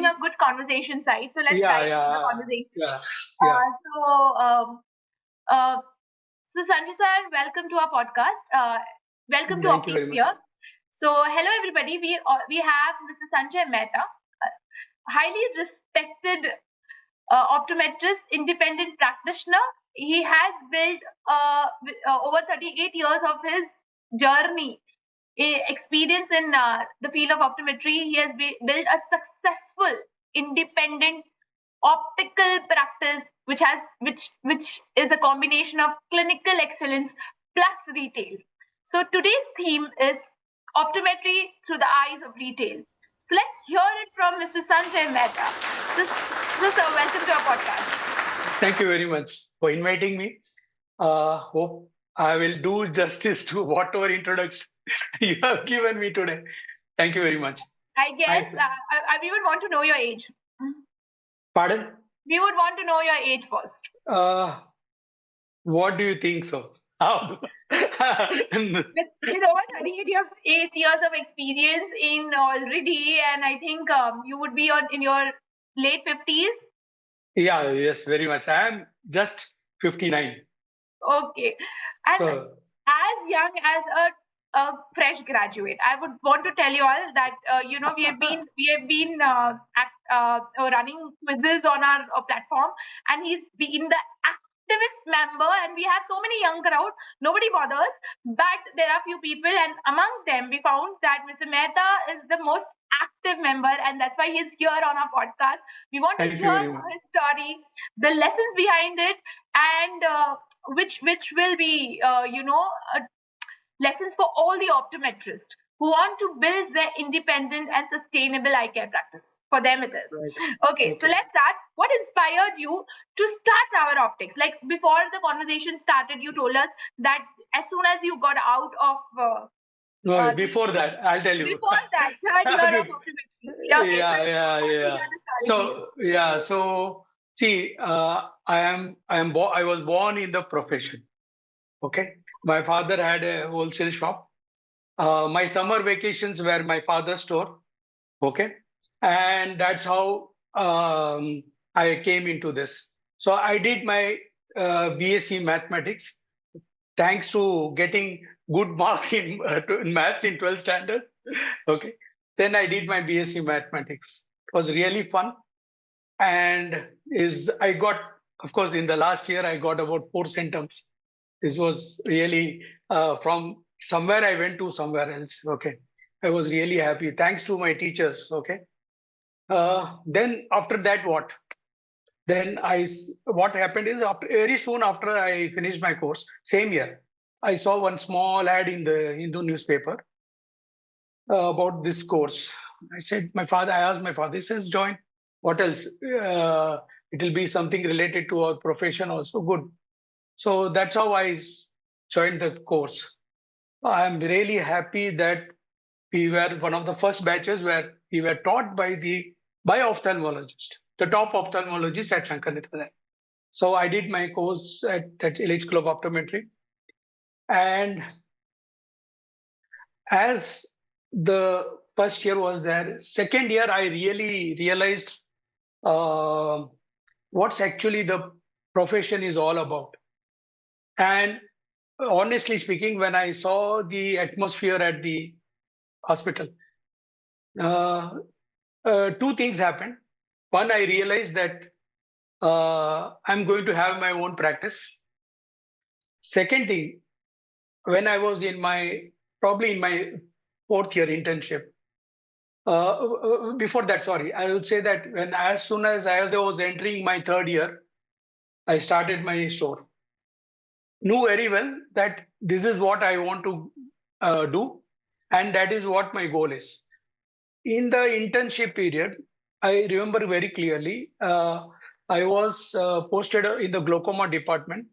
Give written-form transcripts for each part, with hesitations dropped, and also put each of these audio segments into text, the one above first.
a good conversation side. So let's dive into the conversation. Yeah. So Sanjay sir, welcome to our podcast. Welcome to Thank you very OptiSphere. much. So hello everybody. We have Mr. Sanjay Mehta, highly respected optometrist, independent practitioner. He has built over 38 years of his journey, experience in the field of optometry. He has built a successful, independent optical practice, which is a combination of clinical excellence plus retail. So today's theme is optometry through the eyes of retail. So let's hear it from Mr. Sanjay Mehta. Sir, welcome to our podcast. Thank you very much for inviting me. Hope I will do justice to whatever introduction you have given me today. Thank you very much. I guess we would want to know your age. Pardon? We would want to know your age first. What do you think so? How? With over 38 years of experience in already, and I think you would be in your late 50s. Yeah, yes, very much. I am just 59. Okay. And as young as a fresh graduate, I would want to tell you all that we have been running quizzes on our platform, and he's been the activist member, and we have so many young crowd, nobody bothers, but there are few people, and amongst them we found that Mr. Mehta is the most active member, and that's why he's here on our podcast. We want to hear his story, the lessons behind it, and which will be lessons for all the optometrists who want to build their independent and sustainable eye care practice. For them it is. Right. Okay, so let's start. What inspired you to start Tower Optics? Like before the conversation started, you told us that as soon as you got out of no, before that, I'll tell you. Before that, third year of optometry. Okay, so see, I was born in the profession. Okay, my father had a wholesale shop. My summer vacations were my father's store. Okay, and that's how I came into this. So I did my BSc mathematics. Thanks to getting good marks in maths in 12th standard. Okay, then I did my BSc mathematics. It was really fun, and I got, of course, in the last year I got about 4 centimes. This was really from somewhere I went to somewhere else. Okay, I was really happy. Thanks to my teachers. Okay. Then after that, what? Then what happened is very soon after I finished my course, same year, I saw one small ad in the Hindu newspaper about this course. I asked my father, he says, join. What else? It will be something related to our profession also. Good. So that's how I joined the course. I'm really happy that we were one of the first batches where we were taught by ophthalmologist, the top ophthalmologist at Shankarnitha. So I did my course at Elite School of Optometry. And as the first year was there, second year I really realized what's actually the profession is all about. And honestly speaking, when I saw the atmosphere at the hospital, two things happened. One, I realized that I'm going to have my own practice. Second thing, when I was probably in my fourth year internship, before that, sorry, I would say that as soon as I was entering my third year, I started my store. Knew very well that this is what I want to do, and that is what my goal is. In the internship period, I remember very clearly, I was posted in the glaucoma department.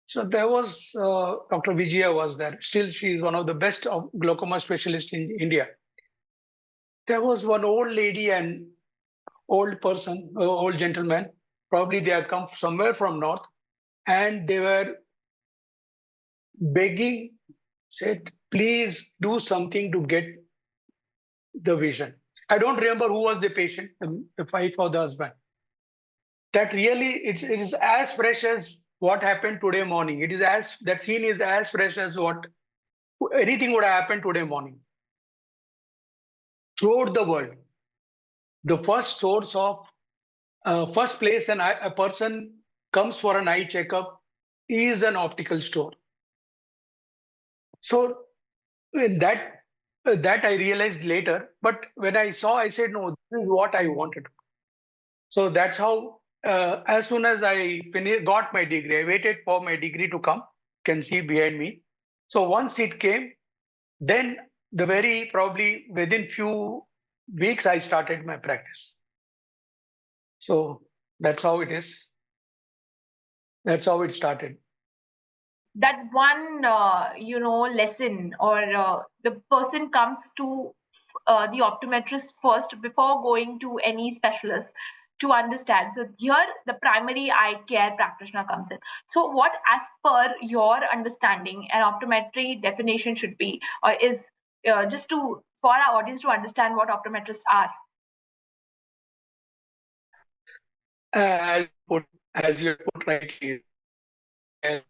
So there was Dr. Vijaya was there. Still, she is one of the best of glaucoma specialists in India. There was one old lady and old gentleman. Probably they had come somewhere from north, and they were begging, said, please do something to get the vision. I don't remember who was the patient, the wife or the husband. That really, it is as fresh as what happened today morning. It is as that scene is as fresh as what anything would have happened today morning. Throughout the world, the first source of first place a person comes for an eye checkup is an optical store. So that that I realized later, but when I saw, I said, no, this is what I wanted. So that's how. As soon as I got my degree, I waited for my degree to come. You can see behind me. So once it came, then the very probably within few weeks I started my practice. So that's how it is. That's how it started. That one lesson, or the person comes to the optometrist first before going to any specialist to understand. So here the primary eye care practitioner comes in. So what, as per your understanding, an optometry definition should be, or is, just to for our audience to understand what optometrists are? As put as you put rightly, they're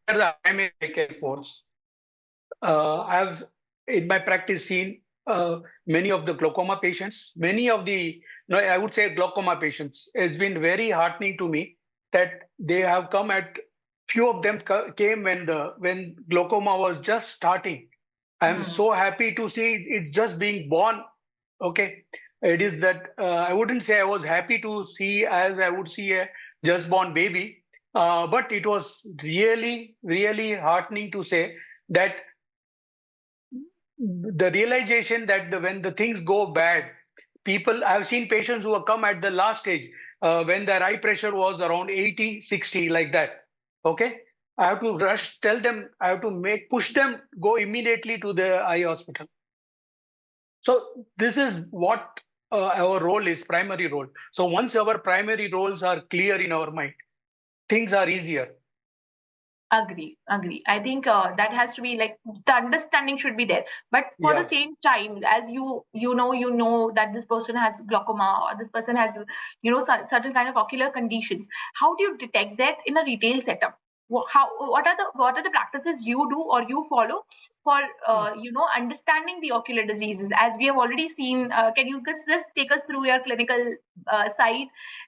the primary care force. I've in my practice seen many of the glaucoma patients, many of the, no, I would say glaucoma patients. It's been very heartening to me that they have come at few of them came when glaucoma was just starting. I am Hmm. so happy to see it just being born. Okay, it is that I wouldn't say I was happy to see as I would see a just born baby, but it was really, really heartening to say that the realization that when the things go bad, people, I've seen patients who have come at the last stage when their eye pressure was around 80, 60, like that. Okay. I have to rush, tell them, I have to push them, go immediately to the eye hospital. So this is what our role is, primary role. So once our primary roles are clear in our mind, things are easier. Agree. I think that has to be like, the understanding should be there. But for the Yeah. same time, as you know that this person has glaucoma, or this person has certain kind of ocular conditions. How do you detect that in a retail setup? What are the practices you do or you follow for understanding the ocular diseases? As we have already seen, can you just take us through your clinical side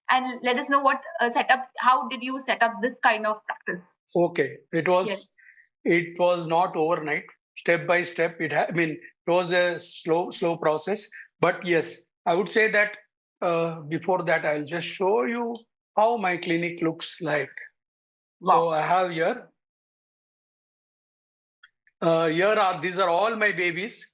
and let us know what setup? How did you set up this kind of practice? Okay. Yes. It was not overnight. Step by step, I mean, it was a slow process. But yes, I would say that before that, I'll just show you how my clinic looks like. So Wow. I have here. These are all my babies.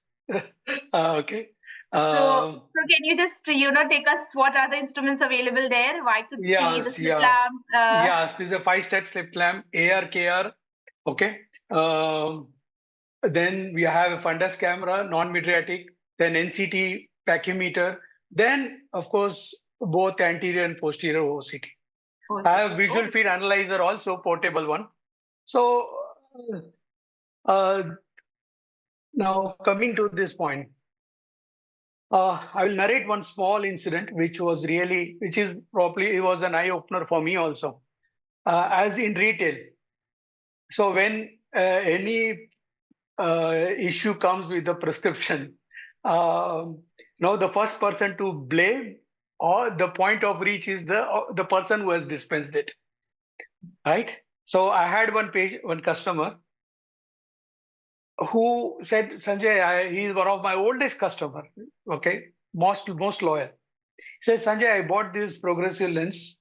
Okay. So, Um can you just, take us what are the instruments available there? I could see the yes, slit yeah. lamp. Yes, this is a 5-step slip clamp, AR, KR. Okay. Then we have a fundus camera, non-mydriatic, then NCT pachymeter, then of course both anterior and posterior OCT. I have OCT. visual Oh, field analyzer also, portable one. So uh, now coming to this point, I will narrate one small incident which is probably it was an eye opener for me also. As in retail, so when any issue comes with the prescription, now the first person to blame or the point of reach is the person who has dispensed it, right? So I had one customer who said, Sanjay, he is one of my oldest customer, okay, most loyal. He says, Sanjay, I bought this progressive lens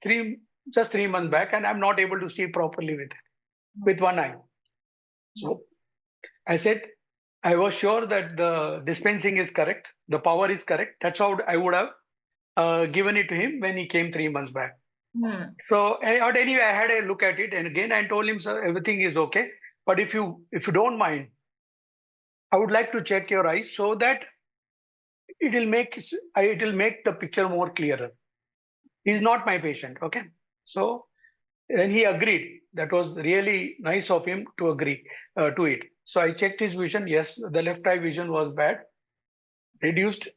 just 3 months back, and I'm not able to see properly with one eye. So I said, I was sure that the dispensing is correct, the power is correct. That's how I would have given it to him when he came 3 months back. hmm. So, but anyway, I had a look at it, and again I told him, sir, everything is okay. But if you don't mind, I would like to check your eyes so that it will make the picture more clearer. He's not my patient, okay? So, and he agreed. That was really nice of him to agree to it. So I checked his vision. Yes, the left eye vision was bad, reduced.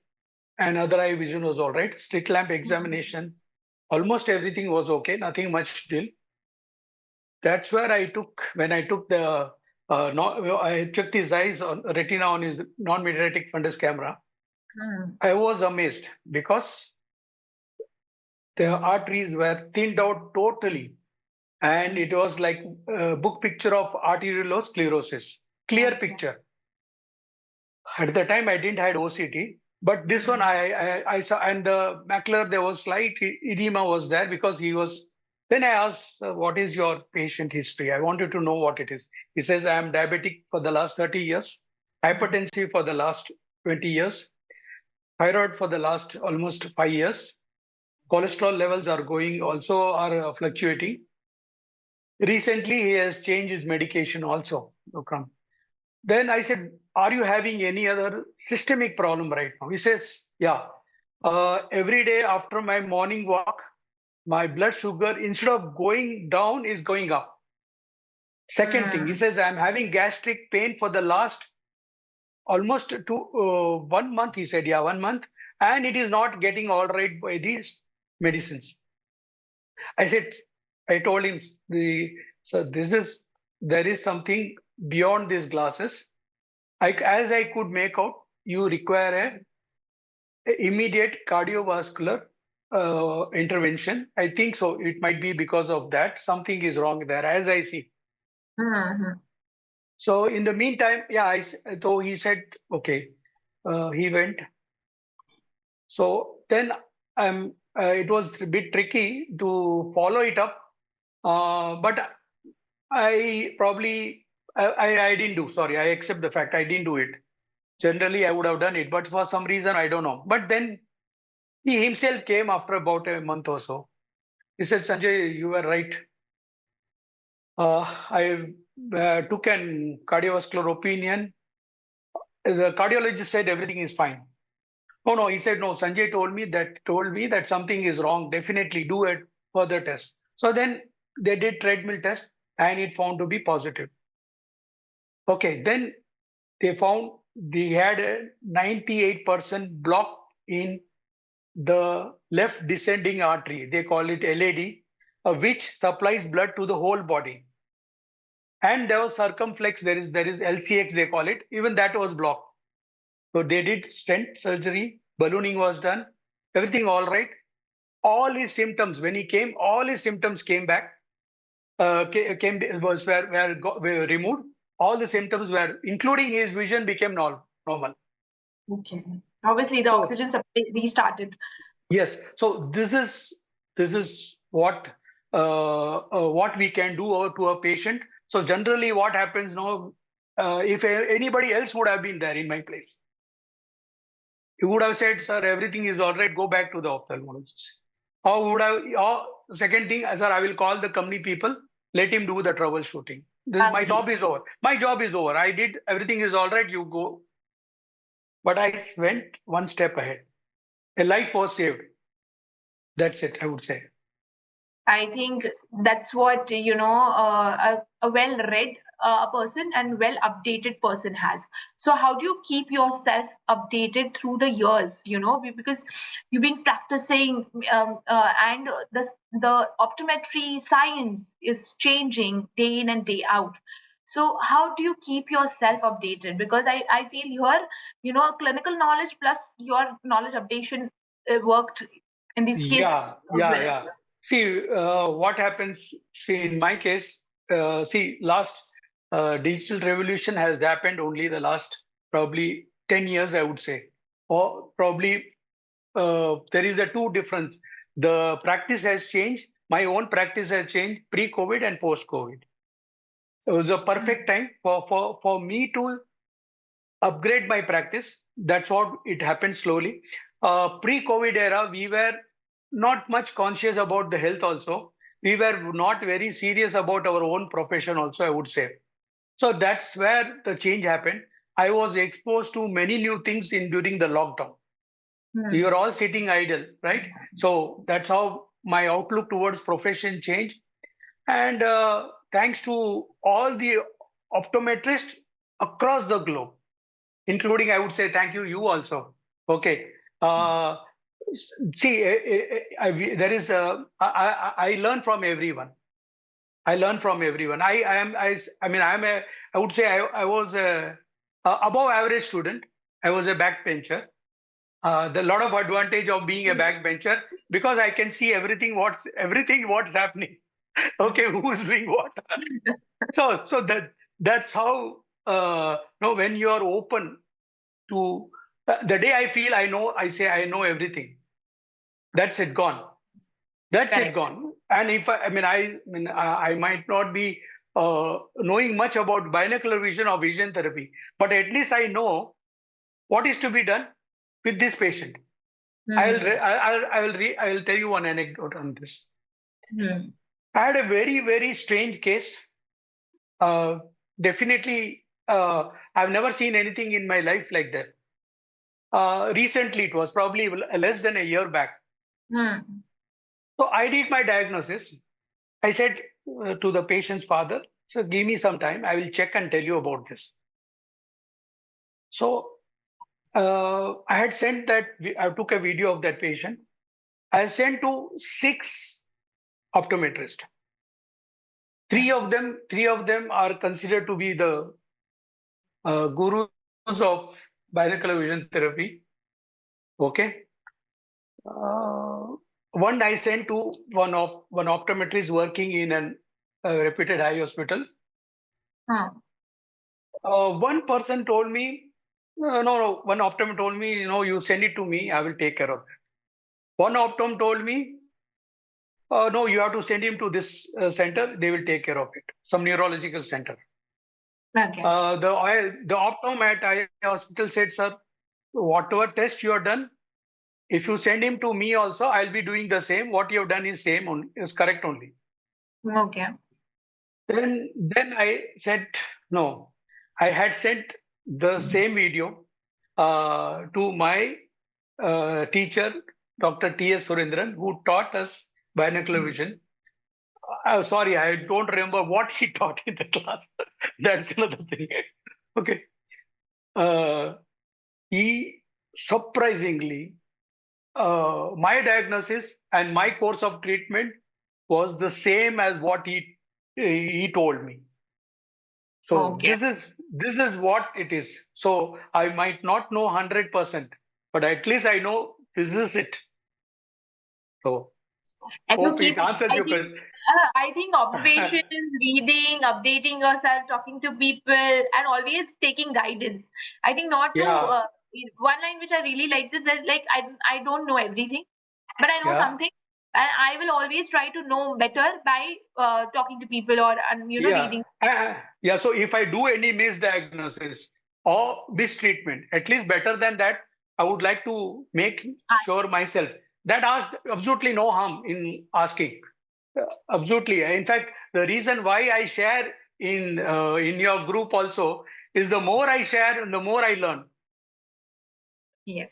and other eye vision was all right. Slit lamp examination, almost everything was okay, nothing much still. That's where I took, when I took the, no, I checked his eyes on retina on his non-magnetic fundus camera. Mm. I was amazed because the arteries were thinned out totally. And it was like a book picture of arteriolosclerosis, clear Okay. picture. At the time, I didn't had OCT, but this one Mm. I saw, and the macular there was slight edema was there because he was. Then I asked, "What is your patient history? I wanted to know what it is." He says, "I am diabetic for the last 30 years, Mm. hypertensive for the last 20 years, thyroid for the last almost 5 years. Cholesterol levels are going also are fluctuating. Recently, he has changed his medication also, Vikram." Then I said, "Are you having any other systemic problem right now?" He says, "Yeah. Every day after my morning walk, my blood sugar, instead of going down, is going up." Second thing, he Mm. says, "I'm having gastric pain for the last almost 1 month." He said, "Yeah, 1 month. And it is not getting all right by these medicines." I said, I told him, "So there is something beyond these glasses. As I could make out, you require a immediate cardiovascular intervention. I think so. It might be because of that. Something is wrong there, as I see." Mhm. So in the meantime, yeah, so he said, okay, he went. So then it was a bit tricky to follow it up, but I probably, I didn't do, sorry, I accept the fact I didn't do it. Generally, I would have done it, but for some reason, I don't know. But then he himself came after about a month or so. He said, "Sanjay, you were right. I took an cardiovascular opinion. The cardiologist said everything is fine." Oh no, he said, "No, Sanjay told me that something is wrong. Definitely do a further test." So then they did treadmill test and it found to be positive. Okay, then they found they had a 98% block in the left descending artery. They call it LAD, which supplies blood to the whole body. And there was circumflex, there is LCX, they call it. Even that was blocked. So they did stent surgery, ballooning was done, everything all right. All his symptoms, when he came, all his symptoms came back, came was were removed. All the symptoms were, including his vision, became normal. Okay. Obviously, the So oxygen supply restarted. yes, so this is what we can do to a patient. So generally, what happens now? If anybody else would have been there in my place, he would have said, "Sir, everything is all right. Go back to the ophthalmologist." Or would have, or second thing, "Sir, I will call the company people. Let him do the troubleshooting. This my Agree. job is over. My job is over. I did everything is all right. You go." But I went one step ahead. A life was saved. That's it, I would say. I think that's what a well-read person and well-updated person has. So how do you keep yourself updated through the years? Because you've been practicing, and the optometry science is changing day in and day out. So how do you keep yourself updated? Because I feel clinical knowledge plus your knowledge updation worked in this case works Yeah, very yeah. See, what happens, see, in my case, see, last digital revolution has happened only the last probably 10 years, I would say. Or probably there is a two difference. The practice has changed. My own practice has changed pre-COVID and post-COVID. It was a well. perfect time for me to upgrade my practice. That's what it happened slowly. Pre-COVID era, we were not much conscious about the health also. We were not very serious about our own profession also, I would say. So that's where the change happened. I was exposed to many new things in during the lockdown. We Hmm. were all sitting idle, right? So that's how my outlook towards profession changed. And thanks to all the optometrists across the globe, including, I would say, thank you, you also. Okay. Uh, See, there is I learn from everyone. I learn from everyone. I mean, I would say I was a above average student. I was a backbencher. The lot of advantage of being a backbencher because I can see everything what's happening. Okay, who's doing what? So that's how when you are open to the day I feel I say I know everything. That's it gone. That's it Correct. gone. And if I might not be knowing much about binocular vision or vision therapy, but at least I know what is to be done with this patient. Hmm. I will tell you one anecdote on this. Hmm. I had a very very strange case. Uh, Definitely, I've never seen anything in my life like that. Recently, it was probably less than a year back. Hmm. So I did my diagnosis. I said to the patient's father, "So give me some time. I will check and tell you about this." So I had sent that. I took a video of that patient. I sent to 6 optometrists. Three of them are considered to be the gurus of binocular vision therapy. Okay. Uh, One I sent to one optometrist working in an reputed eye hospital. Hmm. One person told me, no, one optom told me, you send it to me, I will take care of it. One optom told me, no, you have to send him to this center, they will take care of it, some neurological center. Okay. The optom at eye hospital said, sir, whatever test you have done, if you send him to me also, I'll be doing the same. What you have done is is correct only. Okay. Then I said, no, I had sent the same video to my teacher, Dr. T.S. Surendran, who taught us binocular vision. Sorry, I don't remember what he taught in the class. That's another thing. Okay. Uh, he surprisingly, my diagnosis and my course of treatment was the same as what he told me. So Okay. this is what it is. So I might not know 100%, but at least I know this is it. So And you hope it keep, answers I your think, question. I think observations, reading, updating yourself, talking to people, and always taking guidance. I think not to Yeah, one line which I really liked is that like I don't know everything, but I know yeah, something, and I will always try to know better by talking to people or yeah. reading. Yeah. So if I do any misdiagnosis or mistreatment, at least better than that, I would like to make Ask. sure myself that ask absolutely no harm in asking. Absolutely. In fact, the reason why I share in your group also is the more I share, the more I learn. Yes.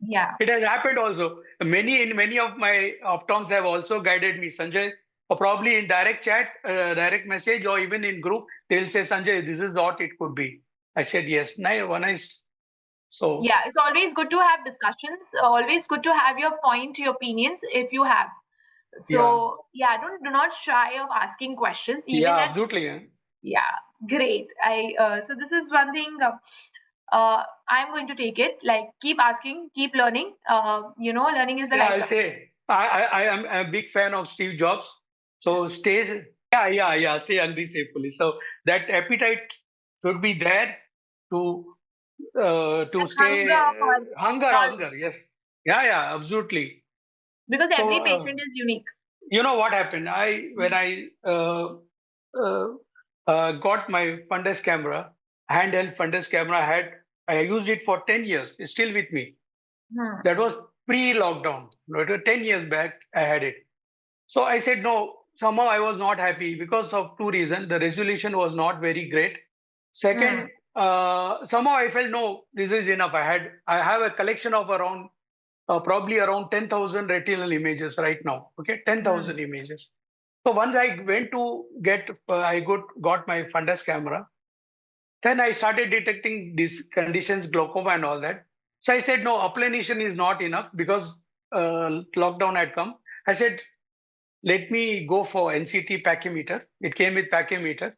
Yeah. It has happened also. Many of my optoms have also guided me, Sanjay, or probably in direct chat, direct message, or even in group, they'll say, Sanjay, this is what it could be. I said yes. Nice. So Yeah, it's always good to have discussions. Always good to have your point, your opinions if you have. yeah, So yeah, don't do not shy of asking questions, even yeah, at absolutely. Yeah, yeah, great. I so this is one thing. I'm going to take it. Like keep asking, keep learning. Learning is the Yeah, I'll lifeline. say I am a big fan of Steve Jobs. So yeah, stay hungry, stay foolish. So that appetite should be there to to And stay hunger for hunger. knowledge, Yes, yeah, absolutely. because So every patient is unique. you know what happened? I when I uh, got my fundus camera, handheld fundus camera, I used it for 10 years. It's still with me. Hmm. That was pre-lockdown. It was 10 years back. I had it. So I said no. Somehow I was not happy because of two reasons. The resolution was not very great. Hmm. Second, somehow I felt no, this is enough. I have a collection of around probably around 10,000 retinal images right now. Okay, Hmm. 10,000 images. So once I went to got my fundus camera, then I started detecting these conditions, glaucoma and all that. So I said, no, applanation is not enough because lockdown had come. I said, let me go for NCT pachymeter. It came with pachymeter.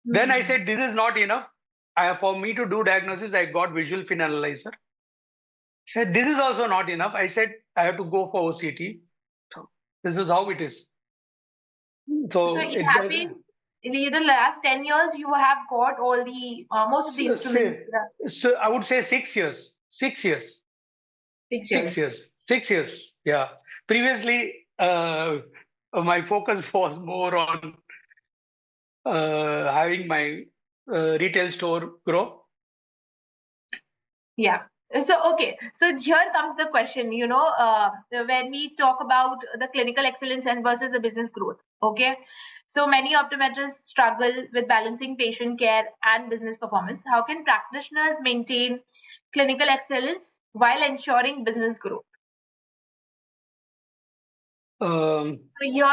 Then I said, this is not enough. For me to do diagnosis, I got visual field analyzer. Said, this is also not enough. I said, I have to go for OCT. So this is how it is. So it have been in the last 10 years, you have got all the most of the instruments. So I would say 6 years. 6 years. 6 years. 6 years. 6 years. Yeah. Previously, my focus was more on having my retail store grow. Yeah. So, okay. So here comes the question, when we talk about the clinical excellence and versus the business growth. Okay. So many optometrists struggle with balancing patient care and business performance. How can practitioners maintain clinical excellence while ensuring business growth? So here,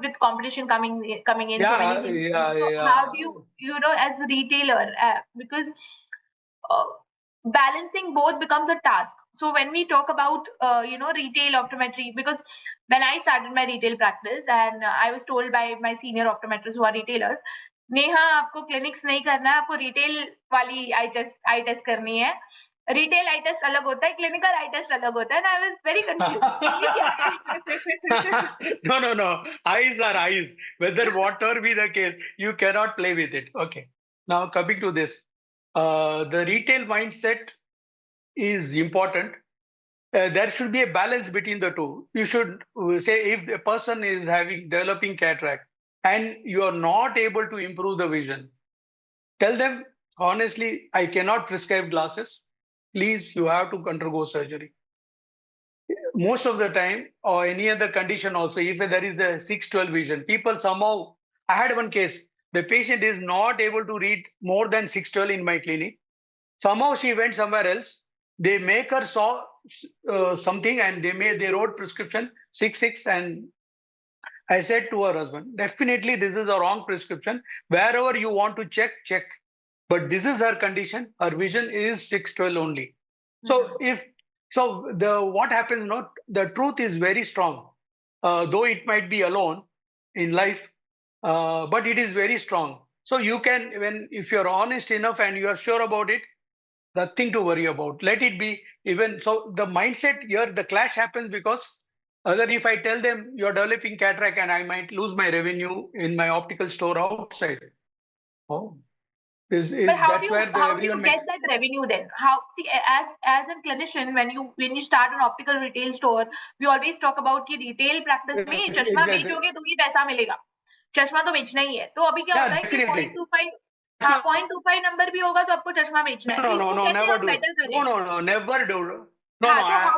with competition coming in, so many things. So how do you as a retailer, because uh, balancing both becomes a task. So when we talk about retail optometry, because when I started my retail practice and I was told by my senior optometrists who are retailers, Neha आपको clinics नहीं करना है, आपको retail वाली आई test करनी है. Retail आई test अलग होता है, क्लिनिकल आई टेस्ट अलग होता है. I was very confused. No. Eyes are eyes. Whether whatever be the case, you cannot play with it. Okay. Now coming to this, the retail mindset is important. There should be a balance between the two. You should say if a person is having developing cataract and you are not able to improve the vision, tell them honestly, I cannot prescribe glasses. Please, you have to undergo surgery. Most of the time, or any other condition also, if there is a 612 vision, people somehow, I had one case, the patient is not able to read more than 612 in my clinic. Somehow she went somewhere else. They make her saw something and they wrote prescription 6 and I said to her husband, definitely this is a wrong prescription. Wherever you want to check, check. But this is her condition. Her vision is 612 only. So what happens, not the truth is very strong. Though it might be alone in life, but it is very strong. So you can, if you're honest enough and you are sure about it, nothing to worry about. Let it be. Even so, the mindset here, the clash happens because other, if I tell them you're developing cataract and I might lose my revenue in my optical store outside. Oh, but how do you get that revenue then? How, see, as a clinician, when you start an optical retail store, we always talk about कि retail practice में चश्मा बेचोगे तो ही पैसा मिलेगा. चश्मा तो बेचना ही है. तो अभी क्या होता है कि 0.25 0.25 नंबर भी होगा तो आपको चश्मा बेचना है. No, never do. No, never do. No,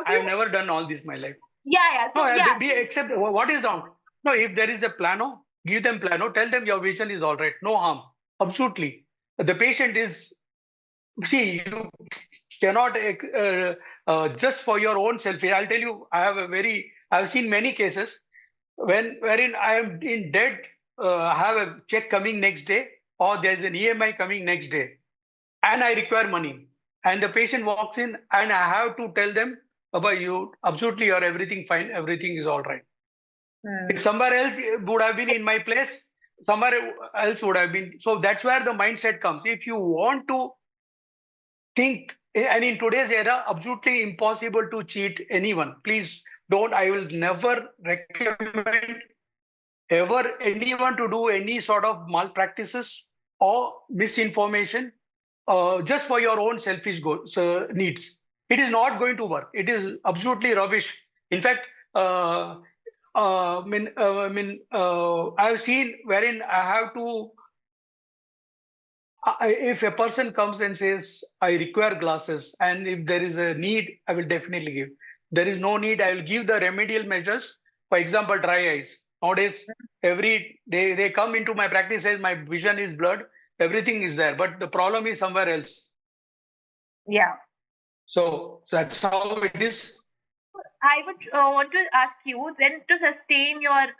I've never done all this in my life. Yeah. So yeah. Except what is wrong? No, if there is a plano, give them plano. Tell them your vision is all right. No harm. Absolutely. The patient is. See, you cannot just for your own self. I'll tell you. I've seen many cases wherein I am in debt. Have a check coming next day, or there's an EMI coming next day, and I require money. And the patient walks in, and I have to tell them about you. Absolutely, you're everything fine. Everything is all right. If somewhere else would have been in my place, somewhere else would have been. So that's where the mindset comes. If you want to think, and in today's era, absolutely impossible to cheat anyone. Please don't. I will never recommend ever anyone to do any sort of malpractices or misinformation just for your own selfish goals, needs. It is not going to work. It is absolutely rubbish. In fact, I've seen wherein I have to, if a person comes and says, I require glasses, and if there is a need, I will definitely give. There is no need, I will give the remedial measures. For example, dry eyes. Nowadays, every day they come into my practice, says my vision is blurred, everything is there, but the problem is somewhere else. Yeah. So that's how it is. I would want to ask you then, to sustain your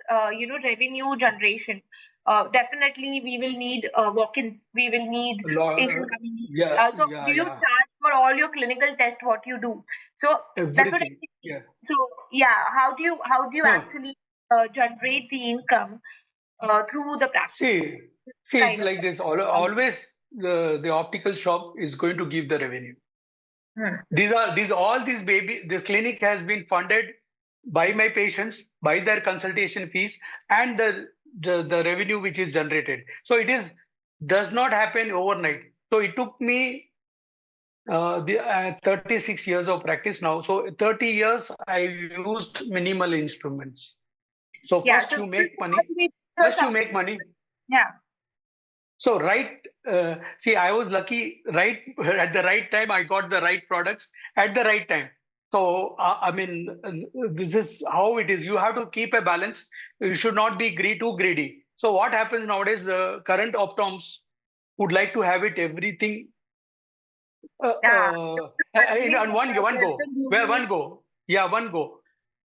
revenue generation. Definitely we will need walk-in. We will need patient coming. So do you charge for all your clinical tests what you do. So that's what I everything. think. Yeah. So yeah, how do you No. actually generate the income through the practice See, see, it's kind of like this. Always the optical shop is going to give the revenue. thing? This clinic has been funded by my patients, by their consultation fees, and the revenue which is generated. So it is does not happen overnight. So it took me 36 years of practice now. So 30 years I used minimal instruments. So Yeah. first So you this make is what money. we First you make money. yeah. So see, I was lucky. Right at the right time, I got the right products at the right time. So I mean, this is how it is. You have to keep a balance. You should not be too greedy. So what happens nowadays? The current optoms would like to have it everything Yeah. in Actually, one go. person Where usually one go? Yeah, one go.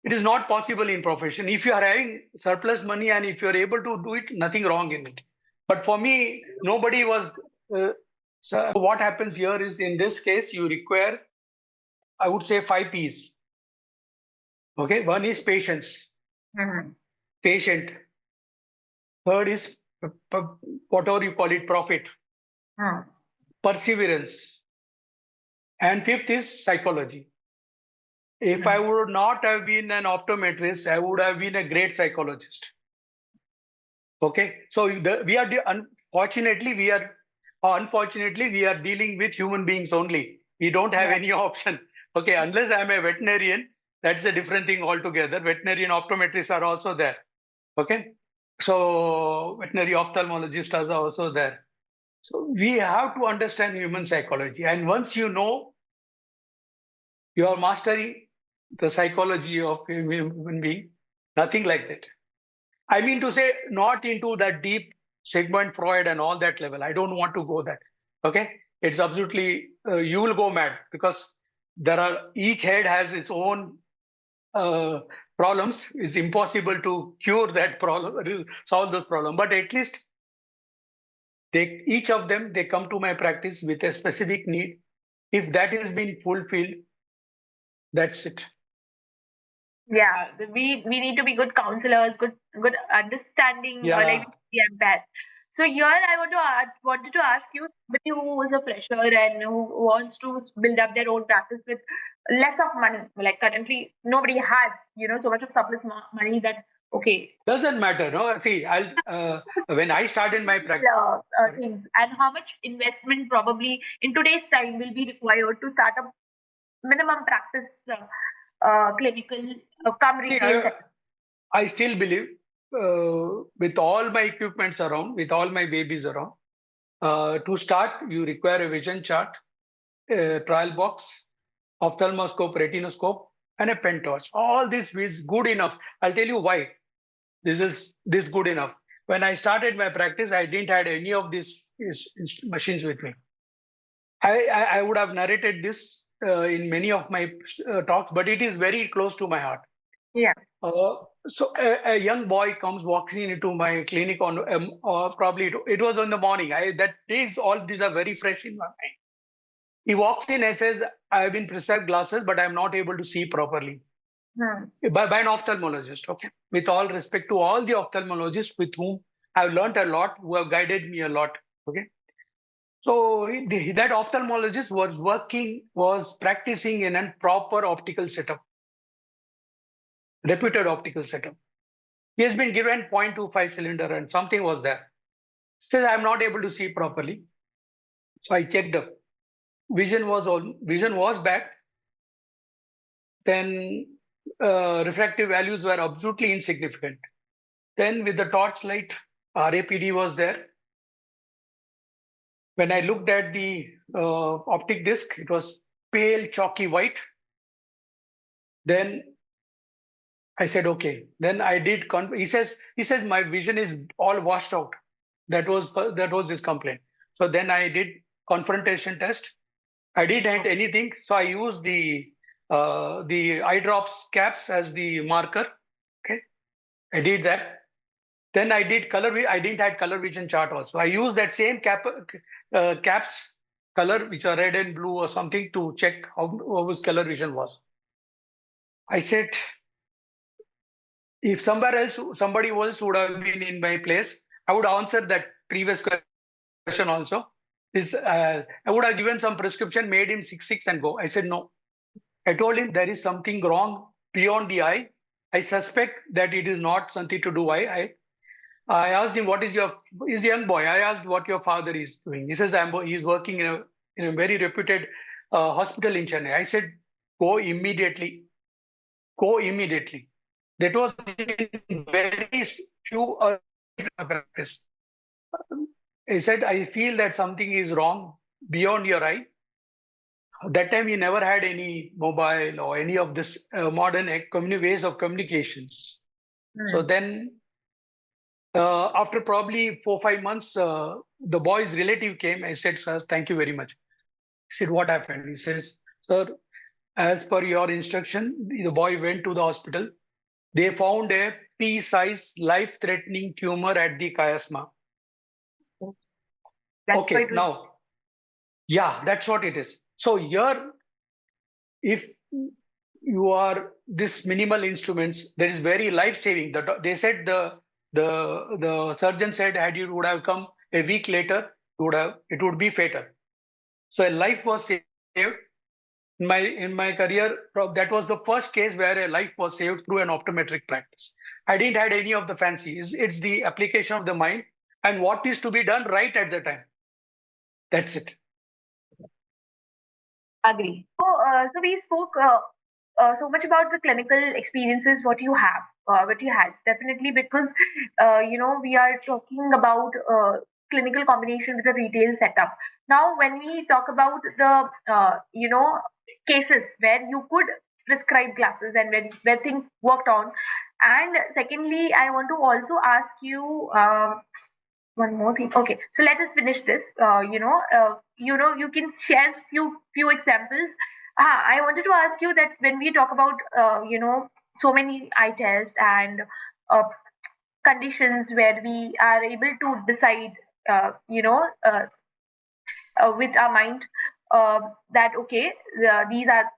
It is not possible in profession. If you are having surplus money and if you are able to do it, nothing wrong in it. But for me, nobody was. So what happens here is in this case, you require, I would say, 5 P's. Okay, one is patience, Mhm. patient. Third is whatever you call it, profit, Mhm. perseverance, and fifth is psychology. If I Mhm. would not have been an optometrist, I would have been a great psychologist. Okay, so unfortunately we are dealing with human beings only. We don't have Yeah. any option. Okay, unless I'm a veterinarian, that's a different thing altogether. Veterinarian optometrists are also there. Okay, so veterinary ophthalmologists are also there. So we have to understand human psychology, and once you know you are mastering the psychology of a human being, nothing like that. I mean to say, not into that deep Sigmund Freud and all that level. I don't want to go that. Okay, it's absolutely you will go mad because there are each head has its own uh, problems. It's impossible to cure that problem, solve those problems. But at least they each of them they come to my practice with a specific need. If that is being fulfilled, that's it. Yeah, we need to be good counselors, good understanding, like Yeah, the empath. So here I wanted to ask you, somebody who is a fresher and who wants to build up their own practice with less of money. Like currently, nobody has so much of surplus money that okay, doesn't matter. No, see, I'll when I started my practice. Sorry. things and how much investment probably in today's time will be required to start a minimum practice clinical come See, retail sector. I still believe with all my equipments around, with all my babies around, to start, you require a vision chart, a trial box, ophthalmoscope, retinoscope, and a pen torch. All this is good enough. I'll tell you why this good enough. When I started my practice, I didn't had any of these machines with me. I would have narrated this in many of my talks, but it is very close to my heart. Yeah. Uh, so a young boy comes walking into my clinic on probably it was in the morning. That days all these are very fresh in my mind. He walks in and says, "I have been prescribed glasses, but I am not able to see properly." Hmm. By an ophthalmologist. Okay, with all respect to all the ophthalmologists with whom I've learned a lot, who have guided me a lot. Okay, so that ophthalmologist was practicing in a proper optical setup, reputed optical setup. He has been given 0.25 cylinder and something was there. Says I'm not able to see properly. So I checked up. Vision was back. Then refractive values were absolutely insignificant. Then with the torchlight, RAPD was there. When I looked at the optic disc, it was pale, chalky white. Then I said, okay. Then I did. He says my vision is all washed out. That was his complaint. So then I did confrontation test. I didn't have anything, so I used the eye drops caps as the marker. Okay, I did that. Then I did color. I didn't have color vision chart also. I used that same caps color which are red and blue or something to check how his color vision was. I said, if somebody else would have been in my place, I would answer that previous question also. I would have given some prescription, made him sick and go. I said no. I told him there is something wrong beyond the eye. I suspect that it is not something to do eye. I asked him, he's a young boy. I asked what your father is doing. He says, he's working in a very reputed hospital in Chennai. I said, go immediately. Go immediately. That was in very few practice. He said, I feel that something is wrong beyond your eye. That time he never had any mobile or any of this modern ways of communications. So then after probably 4-5 months, the boy's relative came. I said, sir, thank you very much. He said, what happened? He says, sir, as per your instruction, the boy went to the hospital. They found a pea-sized, life-threatening tumor at the chiasma. Okay, now, yeah, that's what it is. So here, if you are this minimal instruments, there is very life-saving. They said the surgeon said, had you would have come a week later, it would be fatal. So a life was saved. In my career, that was the first case where a life was saved through an optometric practice. I didn't had any of the fancy. It's the application of the mind and what is to be done right at the time. That's it. Agree. So we spoke so much about the clinical experiences, what you had, definitely, because we are talking about clinical combination with the retail setup. Now, when we talk about the cases where you could prescribe glasses and where things worked on, and secondly, I want to also ask you. One more thing. Okay, so let us finish this. You can share few examples. I wanted to ask you that when we talk about so many eye tests and uh, conditions where we are able to decide, with our mind, that okay,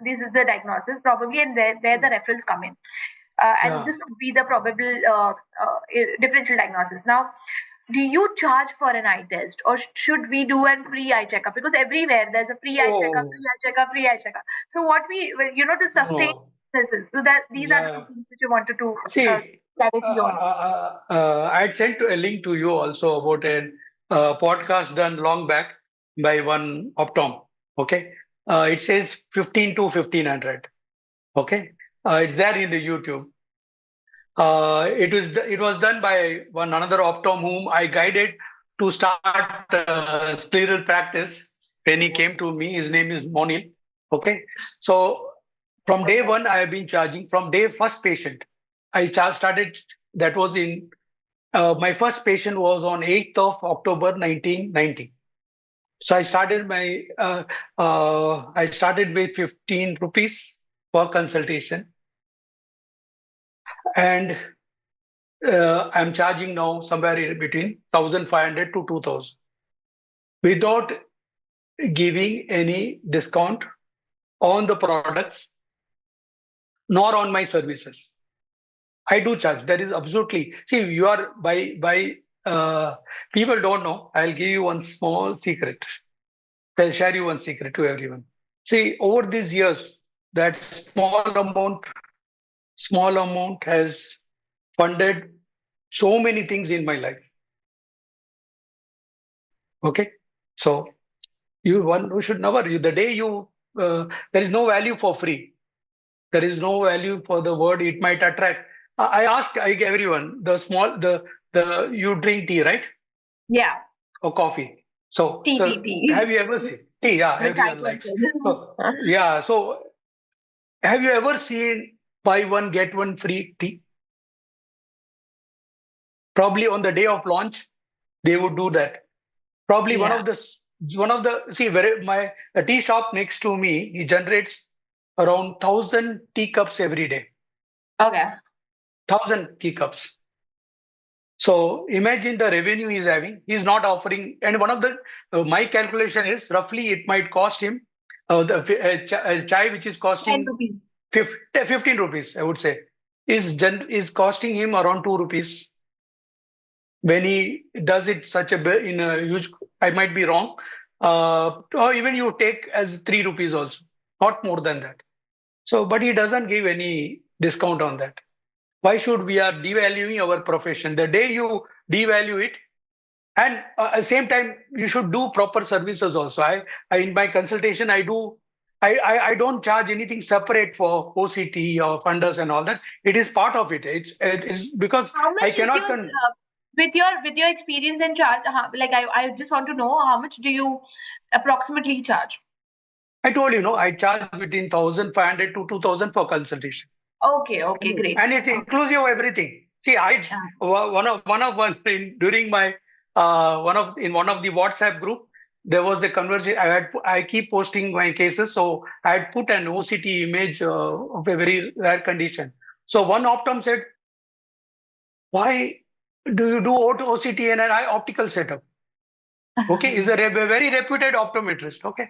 this is the diagnosis probably, and there the referrals come in, and this could be the probable differential diagnosis. Now, do you charge for an eye test, or should we do a free eye checkup? Because everywhere there's a free eye checkup, free eye checkup, free eye checkup. So what to sustain this is, so that these are the things which I wanted to clarity on. I'd sent a link to you also about a podcast done long back by one optom. Okay, it says 15 to 1500. Okay, it's there in the YouTube. It was done by another optom whom I guided to start scleral practice. When he came to me, his name is Monil. Okay, so from day one, I have been charging. From day first patient, I started. That was in my first patient was on 8th of October 1990. So I started with 15 rupees per consultation, and I'm charging now somewhere in between 1,500 to 2,000 without giving any discount on the products nor on my services. I do charge. That is absolutely. See, you are by people don't know. I'll give you one small secret. I'll share you one secret to everyone. See, over these years, that small amount has funded so many things in my life. Okay, so you should never. The day there is no value for free. There is no value for the word it might attract. I ask everyone the you drink tea, right? Yeah. Or coffee. So tea. Have you ever seen tea? Yeah, which everyone likes. So, yeah. So have you ever seen buy one get one free tea? Probably on the day of launch, they would do that. Probably one of the see a tea shop next to me, he generates around 1,000 teacups every day. Okay. 1,000 teacups. So imagine the revenue he's having. He's not offering, and one of the my calculation is roughly it might cost him chai which is 10 costing rupees. 15 rupees, I would say, is costing him around 2 rupees when he does it in a huge. I might be wrong, or even you take as 3 rupees also, not more than that. So, but he doesn't give any discount on that. Why should we are devaluing our profession? The day you devalue it, and at the same time, you should do proper services also. I in my consultation, I don't charge anything separate for OCT or funders and all that. It is part of it. It's because How I much is cannot your with your experience and charge? Like I just want to know how much do you approximately charge? I told you, no, I charge between 1,500 to 2,000 for consultation. Okay, okay, great. And it's inclusive of everything. See, Yeah. one during my one of the WhatsApp group, there was a conversation. I keep posting my cases, so I had put an OCT image of a very rare condition. So one optom said, "Why do you do OCT and an eye optical setup?" Okay, is a very reputed optometrist. Okay,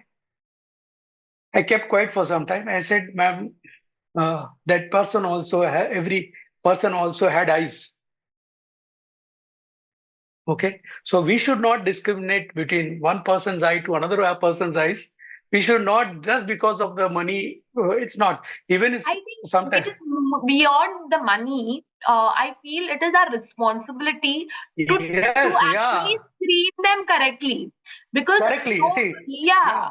I kept quiet for some time. I said, "Ma'am, that person also every person also had eyes." Okay, so we should not discriminate between one person's eye to another person's eyes. We should not just because of the money. It's not even I it's think it sometimes. is beyond the money. I feel it is our responsibility to Yes, actually yeah, screen them correctly, because correctly. See, yeah,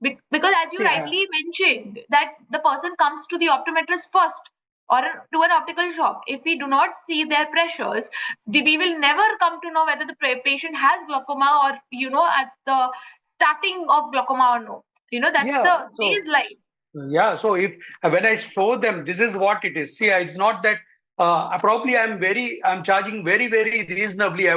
yeah, because as you see, rightly mentioned that the person comes to the optometrist first or to an optical shop. If we do not see their pressures, we will never come to know whether the patient has glaucoma, or at the starting of glaucoma or no. That's yeah. the So baseline. yeah, so if when I show them, this is what it is. See, it's not that probably I'm charging very reasonably.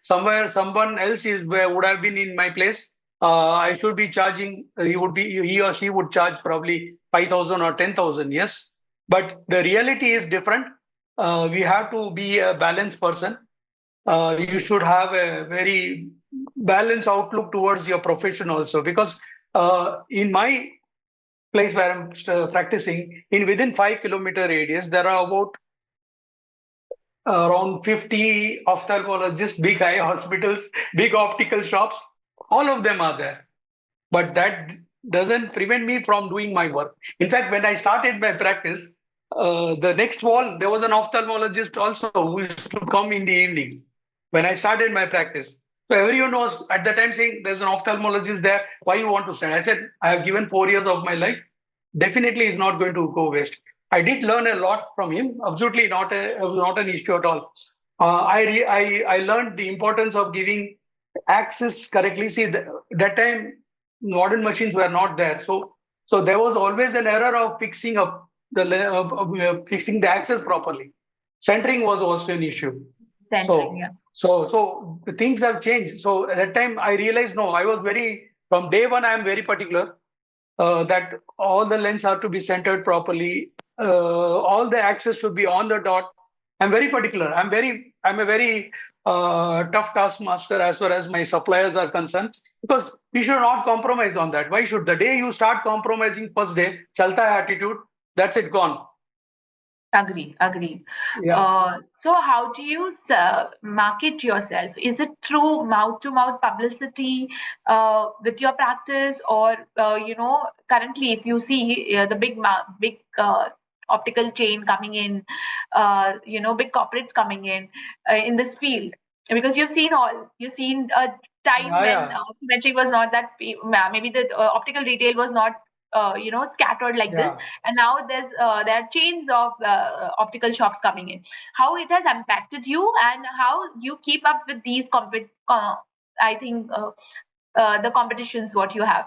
Someone else would have been in my place. I should be charging. He or she would charge probably 5,000 or 10,000. Yes, but the reality is different. We have to be a balanced person. You should have a very balanced outlook towards your profession also, because in my place where I'm practicing, in within 5 kilometer radius, there are about around 50 ophthalmologists, big eye hospitals, big optical shops. All of them are there. But that doesn't prevent me from doing my work. In fact, when I started my practice, the next wall, there was an ophthalmologist also who used to come in the evening when I started my practice. So everyone was at the time saying, "There's an ophthalmologist there. Why you want to stand?" I said, "I have given 4 years of my life. Definitely is not going to go waste." I did learn a lot from him. Absolutely not an issue at all. I learned the importance of giving access correctly. See, that time modern machines were not there, so there was always an error of fixing up fixing the access properly. Centering was also an issue. Centering, So yeah. so the things have changed. So at that time I realized, no, I was very from day one I am very particular that all the lens have to be centered properly. All the access should be on the dot. I'm very particular. I'm a very tough taskmaster as far as my suppliers are concerned, because we should not compromise on that. Why should the day you start compromising first day, chalta hai attitude, that's it gone. Agree, agree. Yeah. So how do you market yourself? Is it through mouth-to-mouth publicity with your practice, or currently, if you see the big optical chain coming in, big corporates coming in this field, because you've seen a time Yeah, when yeah, optometry was not that maybe the optical retail was not scattered like this, yeah. and now there are chains of optical shops coming in. How it has impacted you, and how you keep up with these I think the competitions what you have.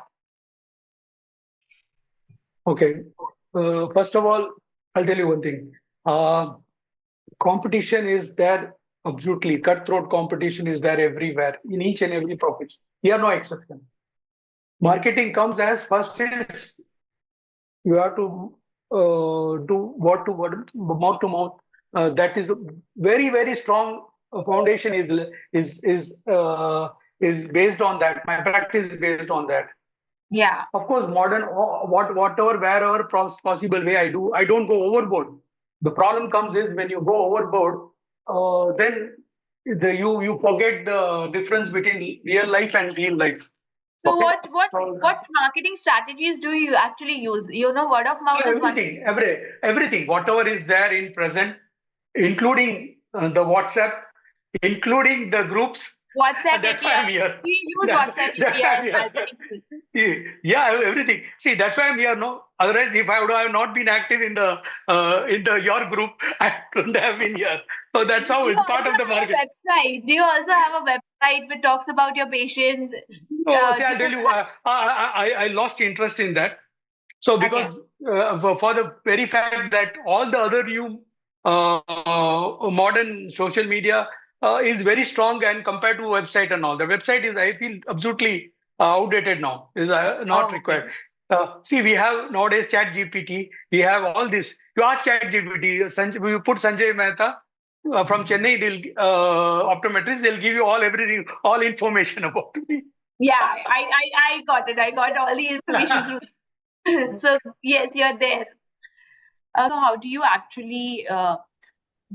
Okay. First of all, I'll tell you one thing. Uh, Competition is there, absolutely. Cutthroat competition is there everywhere in each and every profession. We are no exception. Marketing comes as first is you have to do word to word, mouth to mouth. That is very strong foundation is based on that. My practice is based on that. Yeah. Of course, modern whatever wherever possible way I do. I don't go overboard. The problem comes is when you go overboard, then you forget the difference between real life and real life. So Okay. what marketing strategies do you actually use? Word of mouth is one. Everything, whatever is there in present, including the WhatsApp, including the groups. WhatsApp That's why I'm API. here. Do you use That's WhatsApp that's why I'm API as here. marketing tool? Yeah, everything. See, that's why I'm here. No, otherwise, if I would have not been active in the your group, I couldn't have been here. So that's Do how you it's part also of the have a market. website? Do you also have a website which talks about your patients? Oh, see, Do I'll you tell you, I lost interest in that. So Okay. because for the very fact that all the other new modern social media is very strong and compared to website and all, the website is I feel absolutely outdated now. Is not Oh, okay. required. See, we have nowadays Chat GPT. We have all this. You ask Chat GPT. You put Sanjay Mehta from Chennai. They'll optometrists. They'll give you all everything, all information about me. Yeah, I got it. I got all the information through. So yes, you're there. So how do you actually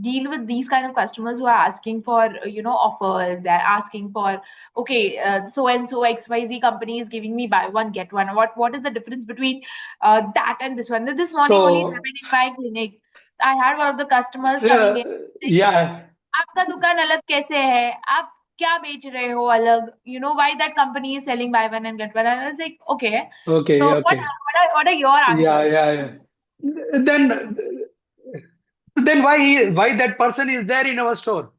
deal with these kind of customers who are asking for offers? They're asking for, okay, so and so XYZ company is giving me buy one get one. What is the difference between that and this one? This morning only it So happened in my clinic. I had one of the customers coming yeah, in saying, yeah. आपका दुकान अलग कैसे है? आप क्या बेच रहे हो अलग? Why that company is selling buy one and get one? And I was like, okay. Okay, So okay. what are your Yeah, answers? yeah, yeah. Then, then why that person is there in our store?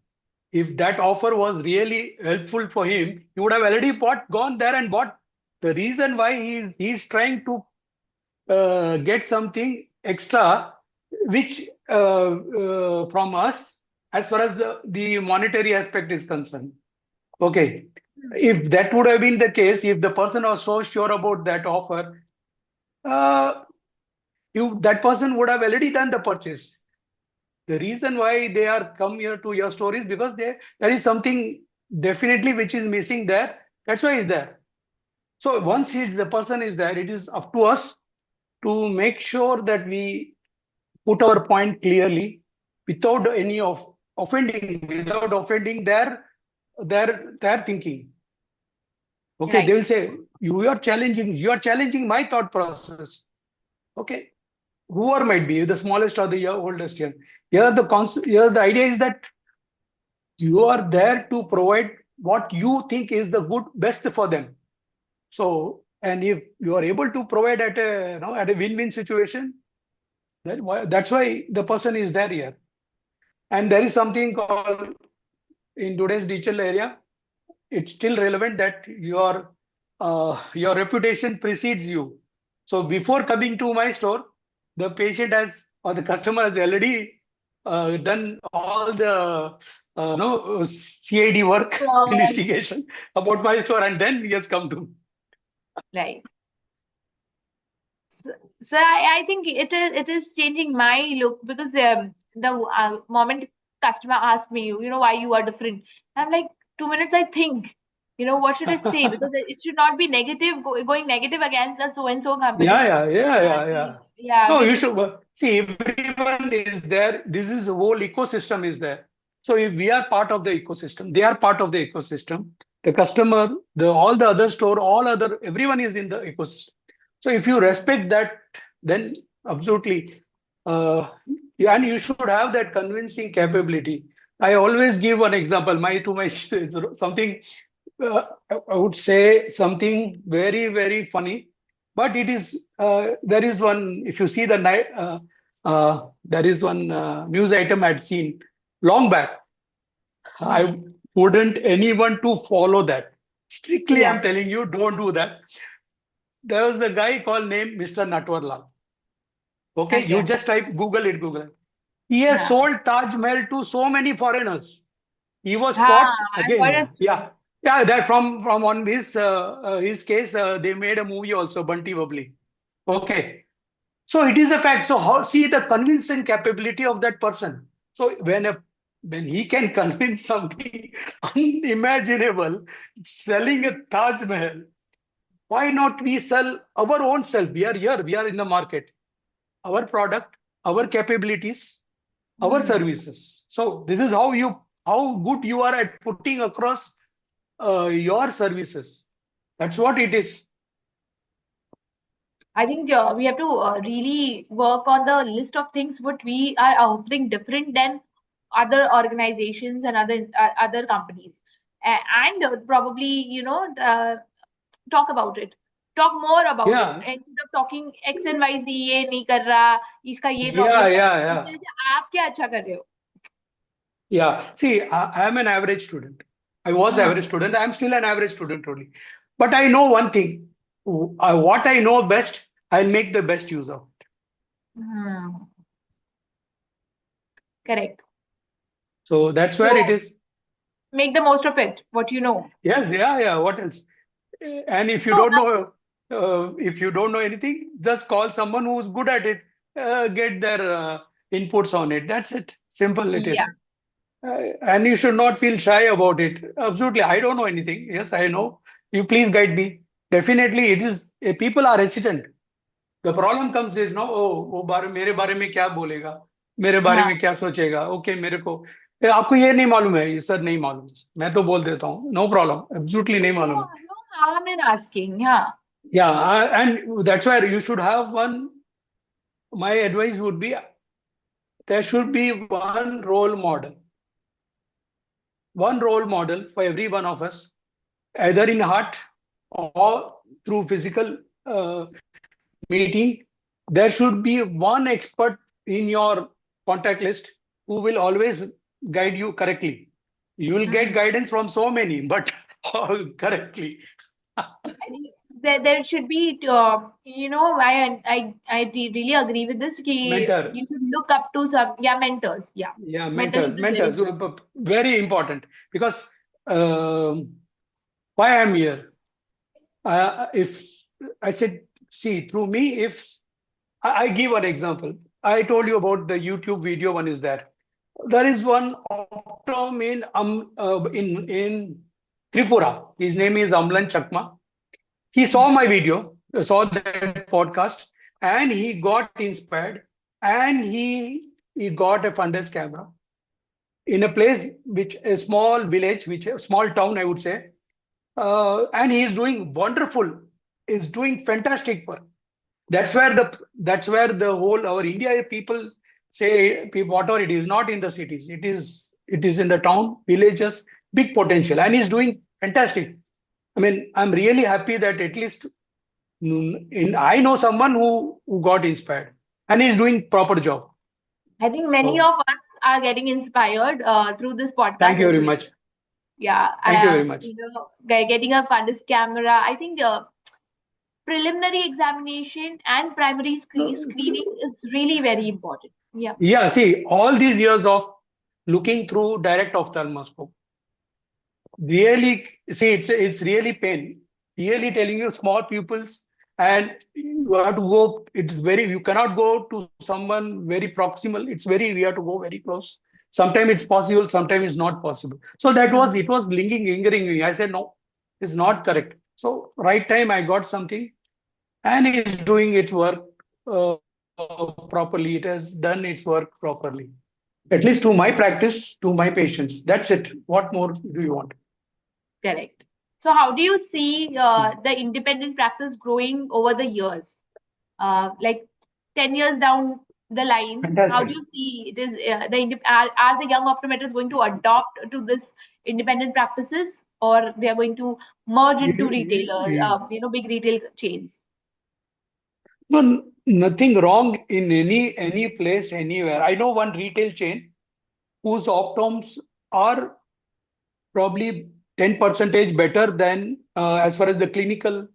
If that offer was really helpful for him, he would have already gone there and bought. The reason why he's trying to get something extra, which from us, as far as the monetary aspect is concerned. Okay, if that would have been the case, if the person was so sure about that offer, uh, that person would have already done the purchase. The reason why they are come here to your store is because there is something definitely which is missing there. That's why it's there. So once the person is there, it is up to us to make sure that we put our point clearly without any of without offending their thinking. Okay, they Right. will say you are challenging my thought process. Okay, whoever might be, the smallest or the oldest here. Here the idea is that you are there to provide what you think is the good best for them. So, and if you are able to provide at a at a win-win situation, that's why the person is there here. And there is something called in today's digital area, it's still relevant that your reputation precedes you. So before coming to my store, the patient has or the customer has already done all the no CID work Search. investigation about my store, and then he has come to. Right. So I think it is changing my look because the moment customer asks me, why you are different, I'm like 2 minutes. I think, what should I say? Because it should not be negative, going negative against the so and so Yeah, company. yeah, yeah, yeah, yeah. Yeah, No, you should see everyone is there. This is the whole ecosystem is there. So if we are part of the ecosystem, they are part of the ecosystem. The customer, the all the other store, all other everyone is in the ecosystem. So if you respect that, then absolutely, yeah, and you should have that convincing capability. I always give one example. My something. I would say something very very funny, but it is there is one. If you see the night, there is one news item I'd seen long back. hmm. I wouldn't anyone to follow that. Strictly, Yeah. I'm telling you, don't do that. There was a guy called named Mr. Natwarlal. Okay, you Okay. just type Google it, Google it. He has Yeah. sold Taj Mahal to so many foreigners. He was Ah, caught I've heard again. it. Yeah, yeah. That from on his case, they made a movie also, Bunty Bubbly. Okay, so it is a fact. So how see the convincing capability of that person. So when a when he can convince something unimaginable, selling a Taj Mahal, why not we sell our own self? We are here, we are in the market, our product, our capabilities, our Hmm. services. So this is how good you are at putting across your services. That's what it is. I think we have to really work on the list of things what we are offering different than other organizations and other companies. And probably talk about it, talk more about it Yeah, instead of talking x and y z ये नहीं कर रहा, इसका ये yeah, problem है, yeah, इसकी yeah. वजह से आप क्या अच्छा कर रहे हो. Yeah. See, I am an average student. I was हाँ. average student. I am still an average student only. But I know one thing. What I know best, I'll make the best use of. Hmm. Correct. So that's where it So is. make the most of it what you know. Yes, yeah, yeah. What else? And So if you don't know anything, just call someone who's good at it. Get their inputs on it. That's it. Simple it yeah. is. And you should not feel shy about it. Absolutely. I don't know anything. Yes, I know. You please guide me. Definitely, it is. People are hesitant. The problem comes is no, वो मेरे बारे में क्या बोलेगा, मेरे बारे हाँ. में क्या सोचेगा, ओके मेरे को आपको ये नहीं मालूम है, ये सर नहीं मालूम, मैं तो बोल देता हूँ, नो प्रॉब्लम, एब्सोल्युटली नहीं No, मालूम है. no harm in asking. Yeah. Yeah, and that's why you should have one. My advice would be there should be one role model for every one of us, either in heart or through physical uh, meeting. There should be one expert in your contact list who will always guide you correctly. You will get Hmm. guidance from so many, but correctly. I think there should be, really agree with this. कि Mentor. you should look up to some, yeah, mentors. Yeah, Yeah, mentorship is very mentors, important. very important because um, why I'm here. If I said, see, through me, if I give an example, I told you about the YouTube video. One is there. There is one Optom in Tripura. His name is Amlan Chakma. He saw my video, saw that podcast, and he got inspired, and he got a fundus camera in a place which a small village, which a small town, I would say, and he is doing wonderful. Is doing fantastic work. That's where the whole our India people say whatever it is not in the cities. It is in the town, villages, big potential, and he's doing fantastic. I mean, I'm really happy that at least I know someone who got inspired and is doing proper job. I think many So of us are getting inspired through this thank podcast you as very well. much. Yeah, Thank you very much. getting a fundus camera. I think preliminary examination and primary No, screening is really very important. Yeah. yeah, see, all these years of looking through direct ophthalmoscope, really, see, it's really pain. Really telling you small pupils, and you have to go. It's very you cannot go to someone very proximal. It's very we have to go very close. Sometimes it's possible, sometimes it's not possible. So that Hmm. was it was lingering me. I said no, it's not correct. So right time I got something, and it's doing its work properly. It has done its work properly. At least to my practice, to my patients. That's it. What more do you want? Correct. So, how do you see the independent practice growing over the years? Like 10 years down the line, how do Fantastic. you see it is are the young optometrists going to adopt to this independent practices, or they are going to merge You, into retailers, you, big retail chains? no, nothing wrong in any place, anywhere. I know one retail chain whose optoms are probably 10 percentage better than as far as the clinical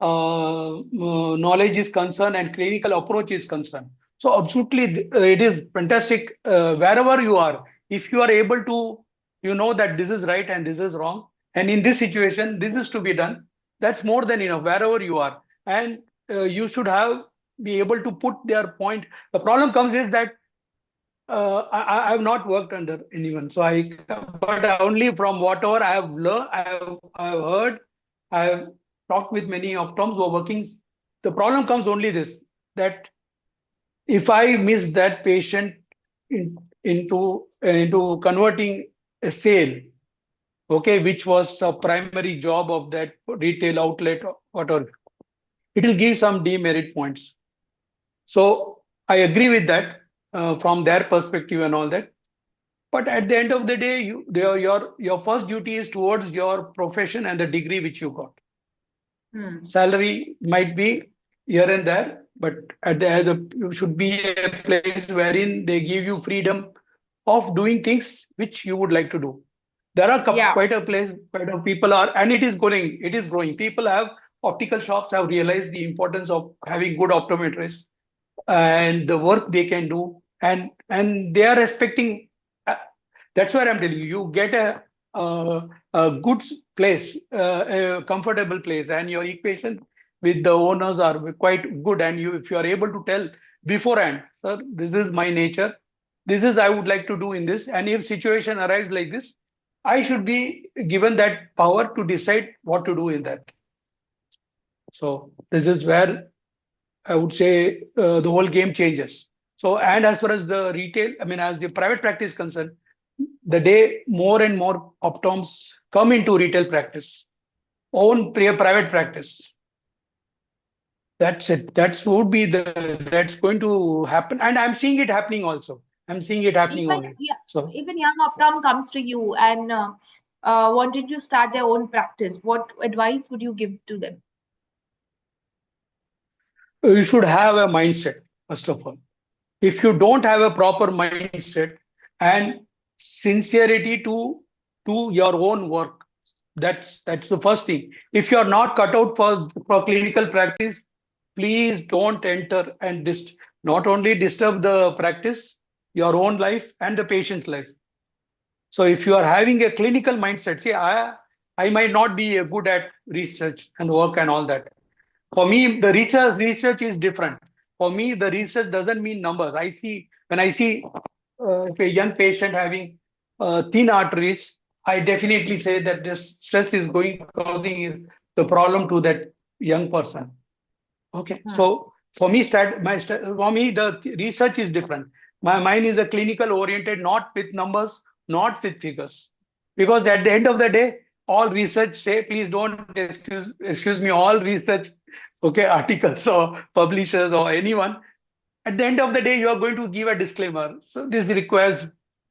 knowledge is concerned and clinical approach is concerned. So absolutely, it is fantastic wherever you are. If you are able to, you know that this is right and this is wrong, and in this situation, this is to be done. That's more than enough wherever you are, and you should have be able to put their point. The problem comes is that I have not worked under anyone, so but only from whatever I have learned, I have heard, I have talked with many optoms who are working. The problem comes only this, that if I miss that patient into converting a sale, okay, which was a primary job of that retail outlet or whatever, it will give some demerit points. So I agree with that from their perspective and all that. But at the end of the day, your first duty is towards your profession and the degree which you got. Salary might be here and there, but you should be a place wherein they give you freedom of doing things which you would like to do. There are Yeah. quite a people are, and it is growing. People have optical shops have realized the importance of having good optometrists and the work they can do, and they are respecting. uh, that's why I'm telling you, you get a good place, a comfortable place, and your equation with the owners are quite good. And you, if you are able to tell beforehand, sir, this is my nature, this is I would like to do in this, and if situation arises like this, I should be given that power to decide what to do in that. So this is where I would say the whole game changes. So, and as far as the retail, I mean, as the private practice is concerned, the day more and more optoms come into retail practice, own private practice, that's it. That's going to happen, and I'm seeing it happening also. I'm seeing it happening Even only. yeah, So even young optom comes to you and wanted to start their own practice. What advice would you give to them? you should have a mindset first of all. If you don't have a proper mindset and sincerity to your own work, that's the first thing. If you are not cut out for clinical practice, please don't enter and not only disturb the practice, your own life and the patient's life. So if you are having a clinical mindset, see, I might not be good at research and work and all that. For me, the research is different. For me, the research doesn't mean numbers. When I see if a young patient having thin arteries, I definitely say that this stress is going causing the problem to that young person. Okay, Hmm. so for me, for me the research is different. My mind is a clinical oriented, not with numbers, not with figures, because at the end of the day, all research say, please don't excuse me, all research, okay, articles or publishers or anyone, at the end of the day, you are going to give a disclaimer. So this requires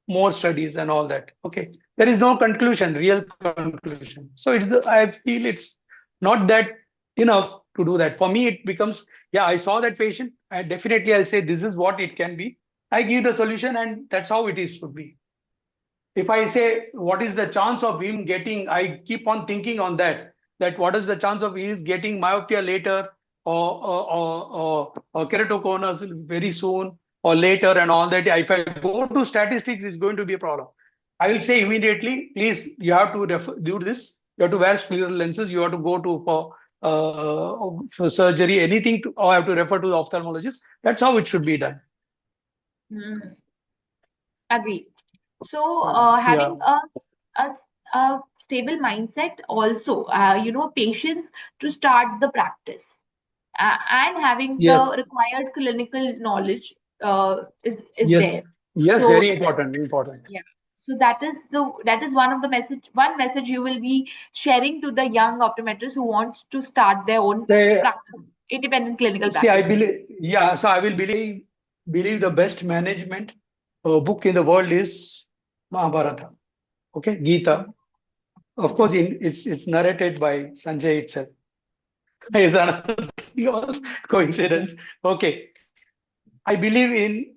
more studies and all that. Okay, there is no conclusion, real conclusion. So I feel it's not that enough to do that. For me, it becomes, yeah, I saw that patient. I definitely I'll say this is what it can be. I give the solution, and that's how it is should be. If I say what is the chance of him getting, I keep on thinking on that what is the chance of he is getting myopia later, or keratoconus very soon or later and all that. If I go to statistics, it's going to be a problem. I will say immediately, please, you have to do this. You have to wear scleral lenses. You have to go to for surgery, anything, or have to refer to the ophthalmologist. That's how it should be done. Hmm. Agree. So, Yeah. having a a stable mindset, also, patience to start the practice, and having the Yes. required clinical knowledge is Yes. there. Yes. So Very important. Important. yeah. So that is one of the message you will be sharing to the young optometrists who wants to start their own They practice, independent clinical see. I practice. believe. Yeah. So I will believe the best management book in the world is Mahabharata. Okay, Gita. Of course, it's narrated by Sanjay itself. Is another coincidence. Okay, I believe in.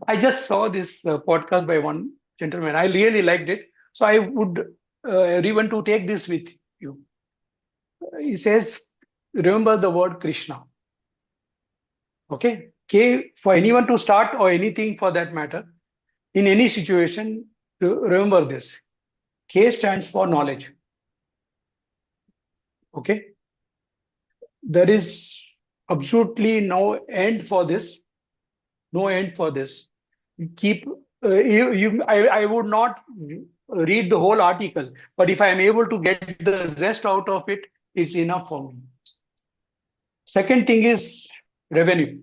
I just saw this podcast by one gentleman. I really liked it. So I would everyone to take this with you. He says, remember the word Krishna. Okay. K, for anyone to start or anything for that matter, in any situation, remember this. K stands for knowledge. Okay. There is absolutely no end for this. no end for this. Keep I would not read the whole article, but if I am able to get the zest out of it, it's enough for me. Second thing is revenue.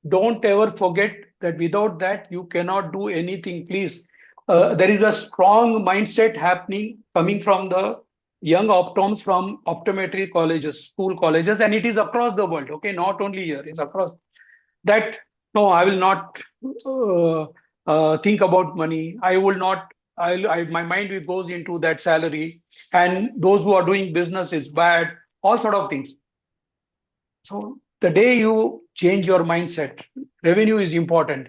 Don't ever forget that without that you cannot do anything. Please, there is a strong mindset happening coming from the young optoms from optometry colleges, school colleges, and it is across the world. Okay, not only here, it's across that. No, I will not uh, think about money. I will not. My mind goes into that salary, and those who are doing business is bad. All sort of things. So the day you change your mindset, revenue is important.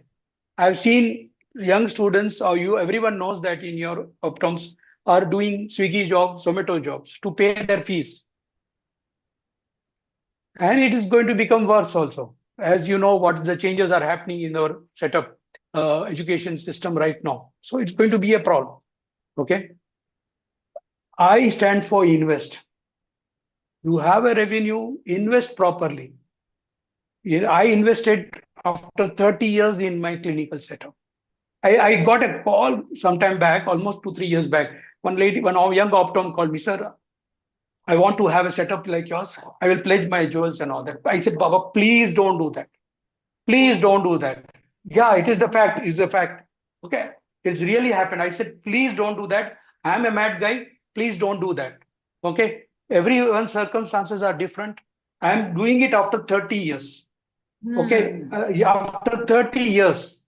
I've seen young students, or you, everyone knows that in your optoms are doing Swiggy jobs, Zomato jobs to pay their fees. And it is going to become worse also. As you know, what the changes are happening in our setup, education system right now. So it's going to be a problem. Okay. I stands for invest. You have a revenue, invest properly. I invested after 30 years in my clinical setup. I got a call sometime back, almost 2, 3 years back. One lady, one young optom called me, sir, I want to have a setup like yours. I will pledge my jewels and all that. I said, Baba, please don't do that. Please don't do that. Yeah, it is the fact. It's a fact. Okay. It's really happened. I said, please don't do that. I'm a mad guy. Please don't do that. Okay. Everyone's circumstances are different. I'm doing it after 30 years. Okay, yeah, after 30 years,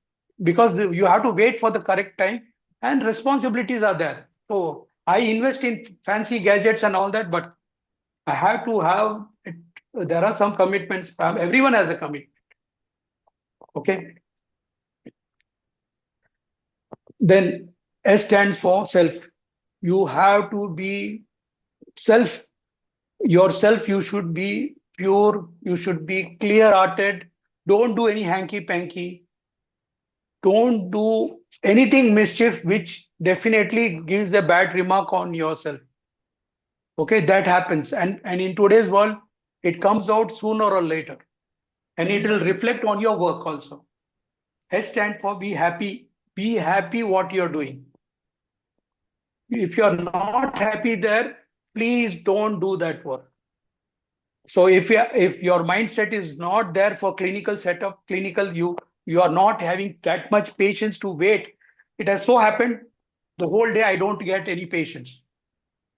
because you have to wait for the correct time and responsibilities are there. So I invest in fancy gadgets and all that, but I have to have it. There are some commitments. Everyone has a commitment. Okay. Then S stands for self. You have to be self, yourself. You should be pure. You should be clear hearted. Don't do any hanky panky. Don't do anything mischief which definitely gives a bad remark on yourself. Okay, that happens. And in today's world, it comes out sooner or later. And it will reflect on your work also. S stand for be happy. Be happy what you're doing. If you're not happy there, please don't do that work. So if your mindset is not there for clinical setup, clinical, you are not having that much patience to wait. It has so happened the whole day I don't get any patience.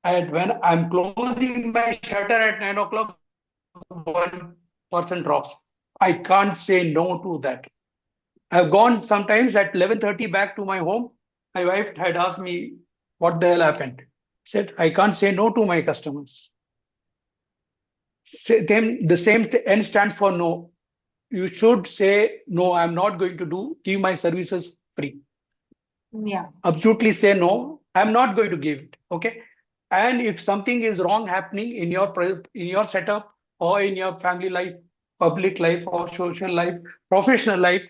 And when I'm closing my shutter at 9 o'clock, one person drops. I can't say no to that. I've gone sometimes at 11:30 back to my home. My wife had asked me what the hell happened. Said I can't say no to my customers. Then the same N stands for no. You should say no. I'm not going to give my services free. Yeah. Absolutely say no. I'm not going to give it. Okay. And if something is wrong happening in your setup or in your family life, public life or social life, professional life,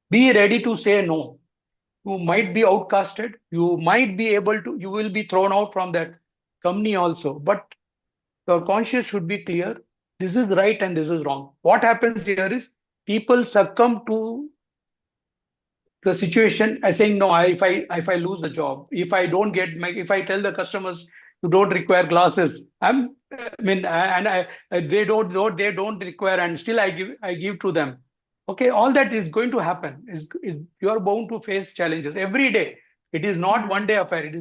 be ready to say no. You might be outcasted. You might be able to. You will be thrown out from that company also. But your conscience should be clear. This is right and this is wrong. What happens here is people succumb to the situation as saying no. If I lose the job, if I don't get my, if I tell the customers you don't require glasses, I mean, and they don't require, and still I give to them. Okay, all that is going to happen. Is you are bound to face challenges every day. It is not one day affair. It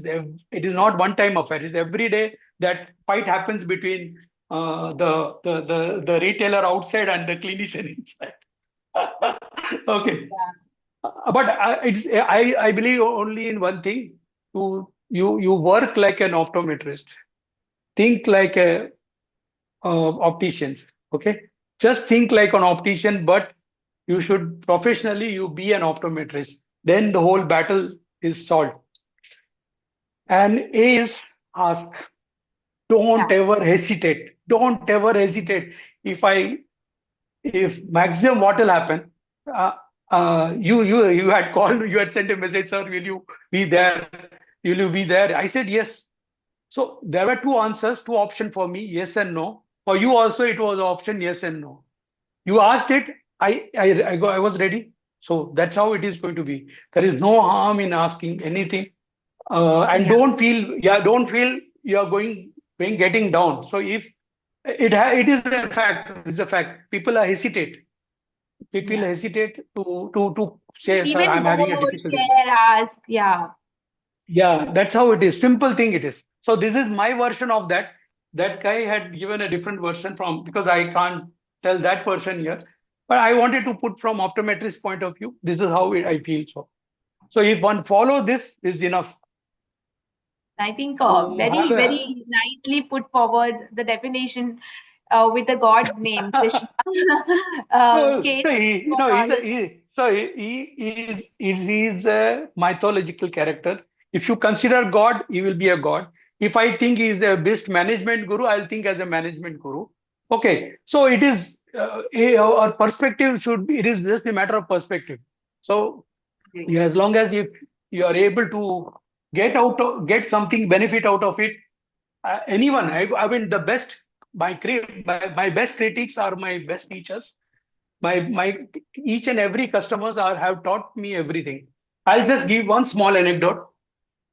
is not one time affair. It's every day that fight happens between the retailer outside and the clinician inside. Okay. But I believe only in one thing. You work like an optometrist. Think like a opticians. Okay. Just think like an optician, but you should professionally you be an optometrist. Then the whole battle is solved. And A is ask. Don't ever hesitate. Don't ever hesitate. If maximum what will happen, uh, you had called, you had sent a message, sir, will you be there? Will you be there? I said yes. So there were two answers, two options for me, yes and no. For you also, it was option yes and no. You asked it, I was ready. So that's how it is going to be. There is no harm in asking anything, and Yeah. don't feel you are going getting down. So if it is a fact, it's a fact. People are hesitate. People Yeah. hesitate to say, sir, Even I'm having a go, difficulty. share, ask. Yeah. Yeah, that's how it is. Simple thing it is. So this is my version of that. That guy had given a different version from, because I can't tell that person here. But I wanted to put from optometrist point of view. This is how I feel so. So if one follow this is enough I think to have very, a. very nicely put forward the definition with the God's name, Krishna. So Case he, for he's a, knowledge. he, so he is a mythological character. If you consider God, he will be a God. If I think he is the best management guru, I'll think as a management guru. Okay, so it is our perspective should be. It is just a matter of perspective. So Great. yeah, as long as if you are able to get something benefit out of it, anyone. I mean, the best. My best critics are my best teachers. My each and every customers are have taught me everything. I'll just give one small anecdote.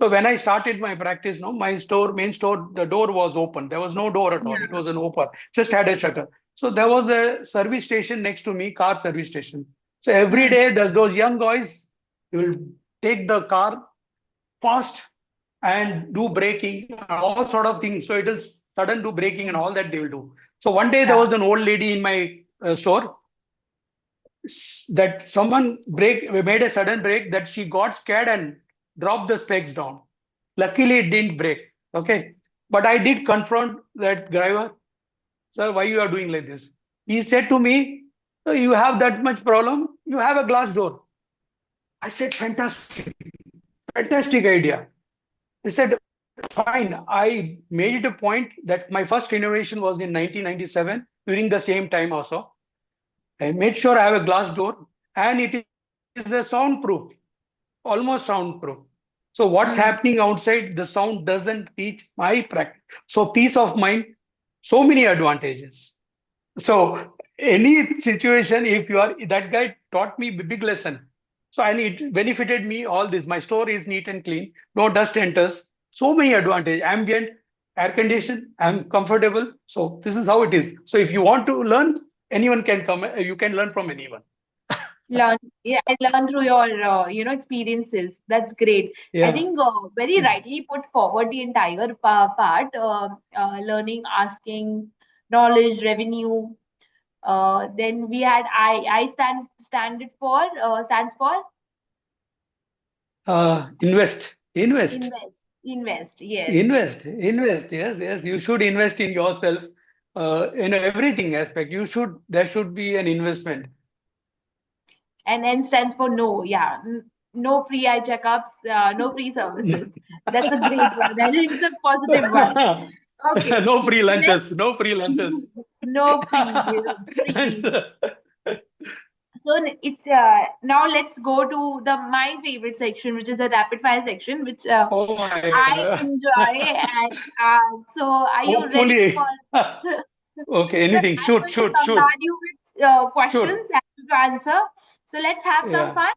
So when I started my practice, no, my main store, the door was open. There was no door at all. It Yeah. was an open, just had a shutter. So there was a service station next to me, car service station. So every Hmm. day, those young guys will take the car fast and do braking, all sort of things. So it will sudden do braking and all that they will do. So one day there Yeah. was an old lady in my store that someone made a sudden break that she got scared and dropped the specs down. Luckily, it didn't break. Okay, but I did confront that driver. Sir, why you are doing like this? He said to me, "So you have that much problem? You have a glass door." I said, fantastic, fantastic idea. He said, fine. I made it a point that my first renovation was in 1997 during the same time also. I made sure I have a glass door and it is a soundproof, almost soundproof. So what's Hmm. happening outside, the sound doesn't reach my practice. So peace of mind, so many advantages. So any situation, if you are that guy taught me big lesson. So and it benefited me all this. My store is neat and clean, no dust enters. So many advantage. Ambient, air conditioned, I'm comfortable. So this is how it is. So if you want to learn, anyone can come. You can learn from anyone. Learn, yeah, I learn through your, experiences. That's great. I Yeah. think very rightly put forward the entire part, learning, asking, knowledge, revenue. Then we had stands for Invest. invest. Yes. Invest. Yes, yes. You should invest in yourself, in everything aspect. There should be an investment. And N stands for no. Yeah. No free eye checkups, no free services. That's a great one. I think it's a positive one. Okay. No free So lunches. No free lunches. no freebies. So it's now let's go to the my favorite section, which is the rapid fire section, which Oh my I God. enjoy. And so, are you ready for? Hopefully. Okay, So anything. I'm going to Shoot. bombard you with Shoot. questions and you to answer. So let's have some Yeah. fun.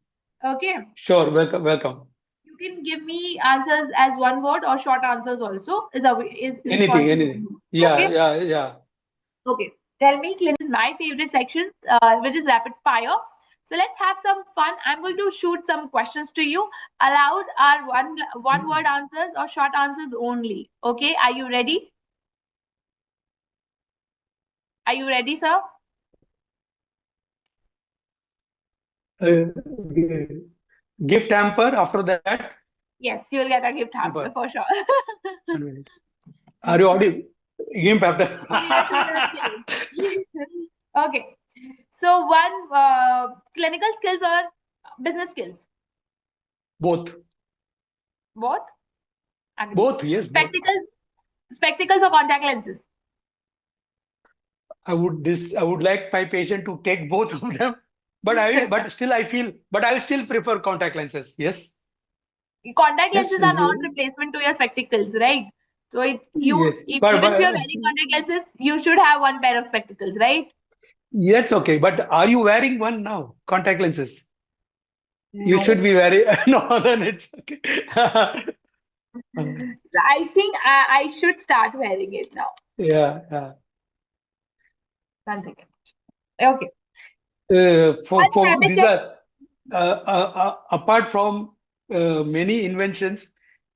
Okay. Sure. Welcome. Welcome. You can give me answers as one word or short answers also is Anything. responsible. Anything. Yeah. Okay. Yeah. Yeah. Okay. Tell me, Clint, is my favorite section, which is rapid fire. So let's have some fun. I'm going to shoot some questions to you. Allowed are one word answers or short answers only. Okay. Are you ready? Are you ready, sir? Gift hamper. After that, Yes, you'll get a gift hamper. hamper for sure. 1 minute. Are you audible? Gift hamper. Congratulations. Okay. So one clinical skills or business skills? Both. Both. Agree. Both. Yes. Both. Spectacles or contact lenses? I would like my patient to take both of them, but I still prefer contact lenses. Yes. Contact Yes. lenses are not replacement to your spectacles, right? So Yes. even if you're wearing contact lenses, you should have one pair of spectacles, right? That's okay. But are you wearing one now? Contact lenses. You should No. be very no, then it's okay. I think I should start wearing it now. Yeah, yeah. 1 second. Okay. For One habit these that are apart from many inventions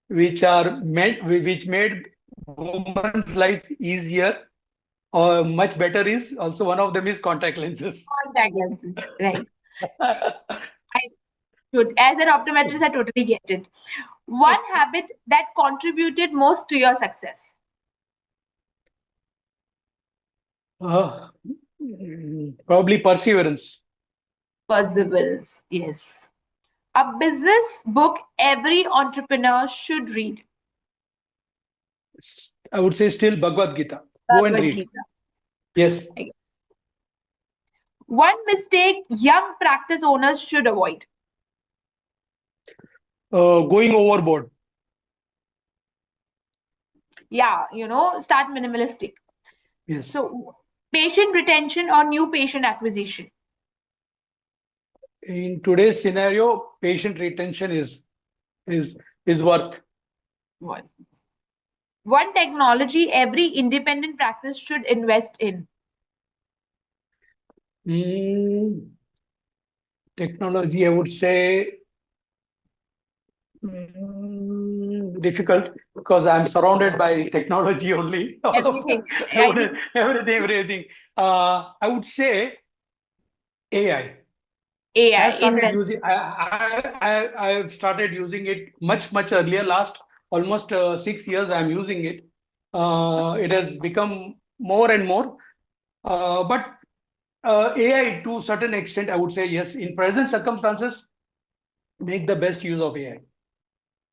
which are meant which made women's life easier or much better is also one of them is contact lenses. contact lenses, right? I should, as an optometrist, I totally get it. One habit that contributed most to your success. Uh, Probably perseverance. Perseverance. Yes. A business book every entrepreneur should read. I would say still Bhagavad Gita. Go and Bhagavad read. Gita. Yes. Okay. One mistake young practice owners should avoid. Going overboard. Yeah, start minimalistic. Yes. So, patient retention or new patient acquisition. In today's scenario, patient retention is is worth. One. One technology every independent practice should invest in. Mm, Technology, I would say, difficult because I'm surrounded by technology only. All of Everything. them, I think everything. I would say AI. AI I've started invest. using. I've started using it much earlier. Last almost 6 years, I'm using it. It has become more and more. But AI, to certain extent, I would say yes. In present circumstances, make the best use of AI.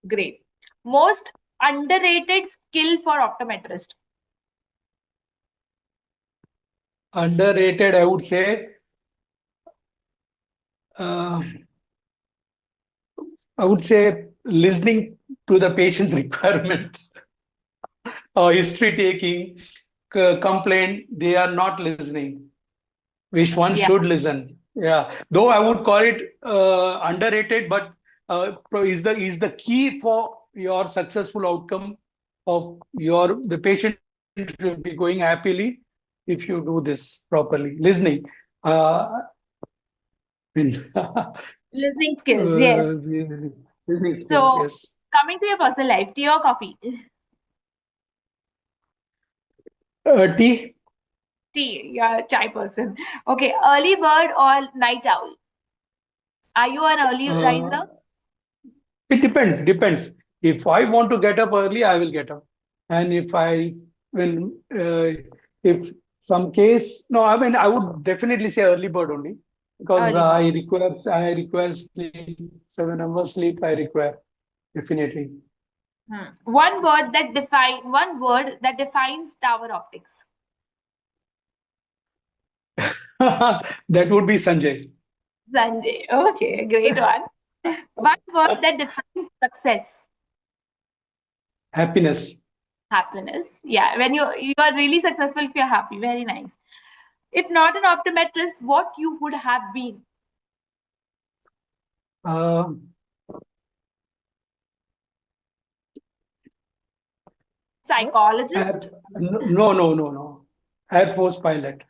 Great. Most underrated skill for optometrist. Underrated, I would say. Uh, I would say listening to the patient's requirement, history taking, complaint. They are not listening, which one Yeah. should listen. Yeah, though I would call it underrated, but is the key for your successful outcome of your the patient will be going happily if you do this properly. Listening, Listening skills. Yes. listening skills. So, Yes. coming to your personal life, tea or coffee? Tea. Tea. You're a chai person. Okay. Early bird or night owl? Are you an early Uh, riser? it depends. If I want to get up early, I will get up. And if I will, if some case, no, I mean, I would definitely say early bird only because Early bird. I require sleep, 7 hours sleep. I require definitely. One word that defines tower optics. That would be Sanjay. Sanjay. Okay, great one. One word that defines success. Happiness. Happiness. Yeah, when you are really successful if you're happy. Very nice. If not an optometrist, what you would have been? Uh, Psychologist, no. Air Force pilot.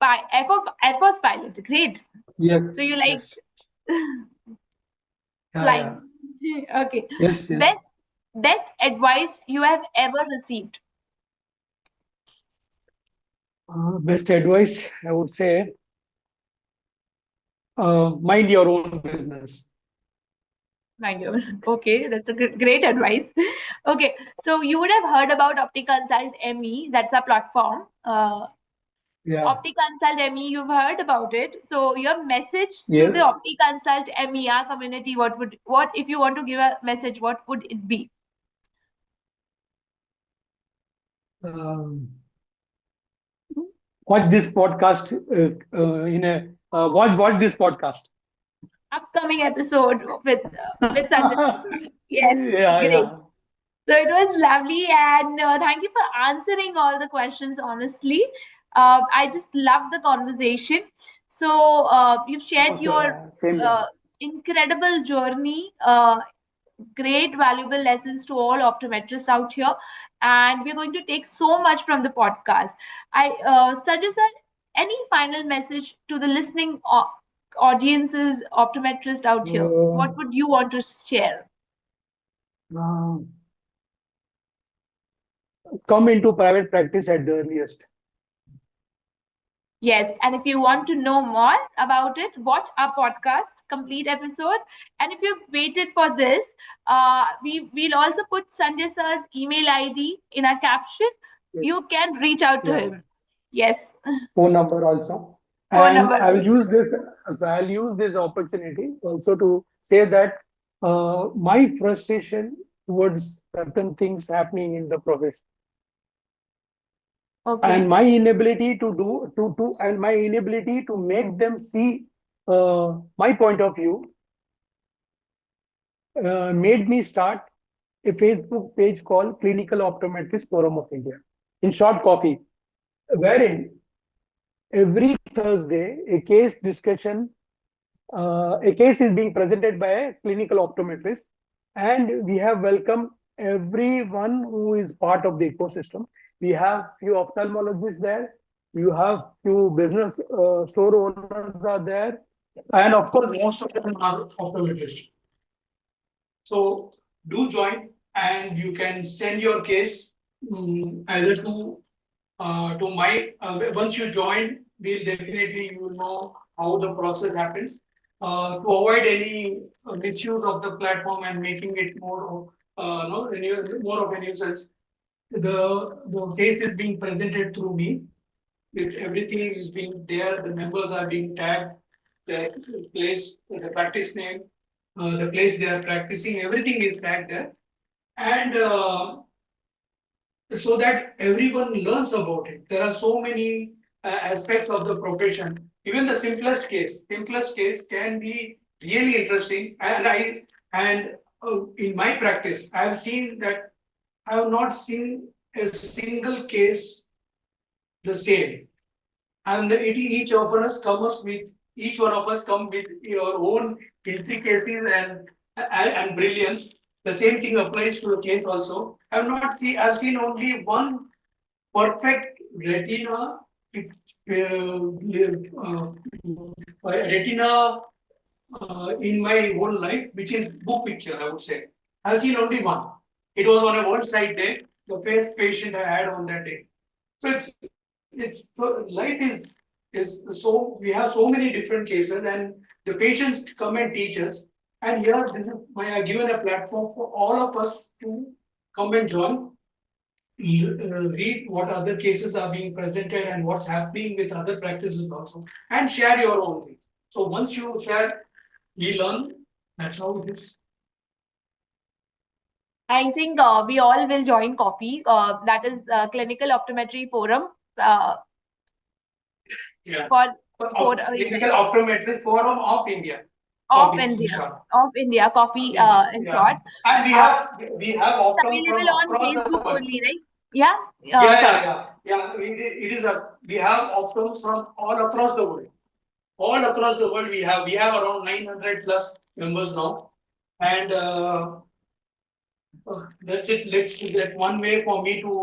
Air Force pilot. Great. Yes, So you like yes. Yeah, yeah. flying. Okay. Yes, yes. Best advice you have ever received. Best advice, I would say, mind your own business. Mind you. Okay, that's a great advice. Okay, so you would have heard about OptiConsultME. That's a platform. Yeah. OptiConsultME, you've heard about it. So your message to the Yes. OptiConsultME community, what if you want to give a message, what would it be? Um, Watch this podcast in a watch this podcast. Upcoming episode with Sanjay Mehta. Yes, Yeah, great. yeah. So it was lovely, and thank you for answering all the questions honestly. I just loved the conversation. So you've shared Most, your same here. incredible journey, great valuable lessons to all optometrists out here, and we're going to take so much from the podcast. I suggest that any final message to the listening audiences, optometrists out here. What would you want to share? Uh, Come into private practice at the earliest. Yes, and if you want to know more about it, watch our podcast complete episode. And if you've waited for this, we'll also put Sanjay sir's email ID in our caption. Yes. You can reach out to Yeah. him. Yes, Phone number also. phone And number I will also. use this. I'll use this opportunity also to say that my frustration towards certain things happening in the profession and Okay. my inability to do to and my inability to make them see my point of view made me start a Facebook page called Clinical Optometrist Forum of India. In short, copy, wherein every Thursday a case is being presented by a clinical optometrist, and we have welcomed everyone who is part of the ecosystem. We have few ophthalmologists there, you have few business store owners are there, and of course, most of them are optometrists. So do join, and you can send your case either to my once you join, we'll definitely you will know how the process happens. To avoid any misuse of the platform and making it more of a nuisance, the case is being presented through me. If everything is being there, the members are being tagged, the place, the practice name, the place they are practicing, everything is tagged there, and so that everyone learns about it. There are so many aspects of the profession. Even the simplest case can be really interesting. And in my practice, I have seen that I have not seen a single case the same. And each one of us come with your own intricacies and brilliance. The same thing applies to the case also. I've seen only one perfect retina retina in my whole life, which is book picture, I would say. I've seen only one. It was on a one side day, the first patient I had on that day. So it's so life is so we have so many different cases, and the patients come and teach us. And here this is my I given a platform for all of us to come and join, read what other cases are being presented and what's happening with other practices also, and share your own thing. So once you share, we learn. That's how it is. I think we all will join coffee. That is Clinical Optometry Forum uh, Yeah. for Clinical Optometrist Forum of India. of Coffee, in India, short. of India, coffee in Yeah. short. And Uh, we have it's optom from available on across the Facebook world. only, right? Yeah. Yeah. Sorry. It is a we have optoms from all across the world. All across the world we have around 900 plus members now, and that's it. That's one way for me to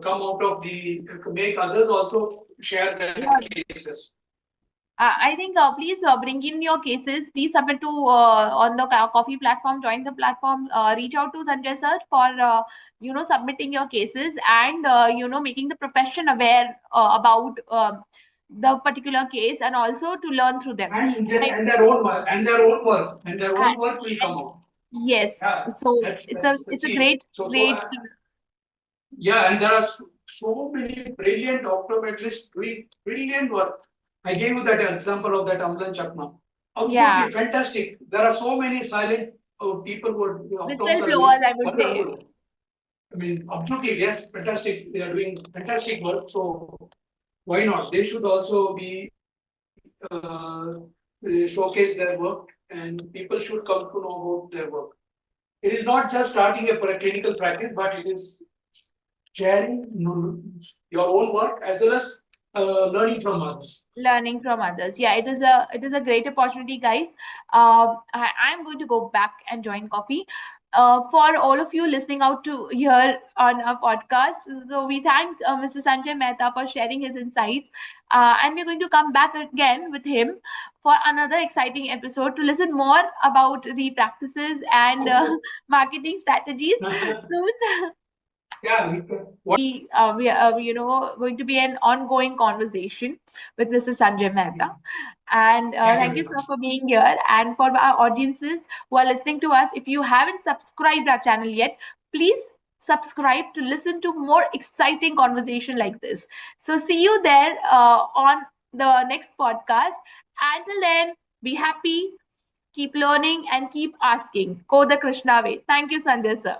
come out of the make others also share their Yeah. cases. I think please bring in your cases. Please submit to on the coffee platform. Join the platform. Reach out to Sanjay sir for submitting your cases and making the profession aware about the particular case and also to learn through them. I, And their I, own work will come out. yes. Yeah, So it's a that's it's a see. great great Yeah, and there are so many brilliant optometrists doing brilliant work. I gave you that example of that Amlan Chakma. yeah Absolutely fantastic. There are so many silent people who optoms are whistleblowers, doing I would say. wonderful. I mean, absolutely, yes, fantastic. They are doing fantastic work. So why not? They should also be showcase their work, and people should come to know about their work. It is not just starting a clinical practice, but it is sharing your own work as well as learning from others. Learning from others. Yeah, it is a great opportunity, guys. I'm going to go back and join coffee. For all of you listening out to here on our podcast, so we thank Mr. Sanjay Mehta for sharing his insights, and we're going to come back again with him for another exciting episode to listen more about the practices and marketing strategies soon. Yeah. We going to be an ongoing conversation with Mr. Sanjay Mehta. And Thank you thank you, very sir, much. for being here. And for our audiences who are listening to us, if you haven't subscribed our channel yet, please subscribe to listen to more exciting conversation like this. So see you there on the next podcast. Until then, be happy, keep learning, and keep asking. Go the Krishna way. Thank you, Sanjay sir.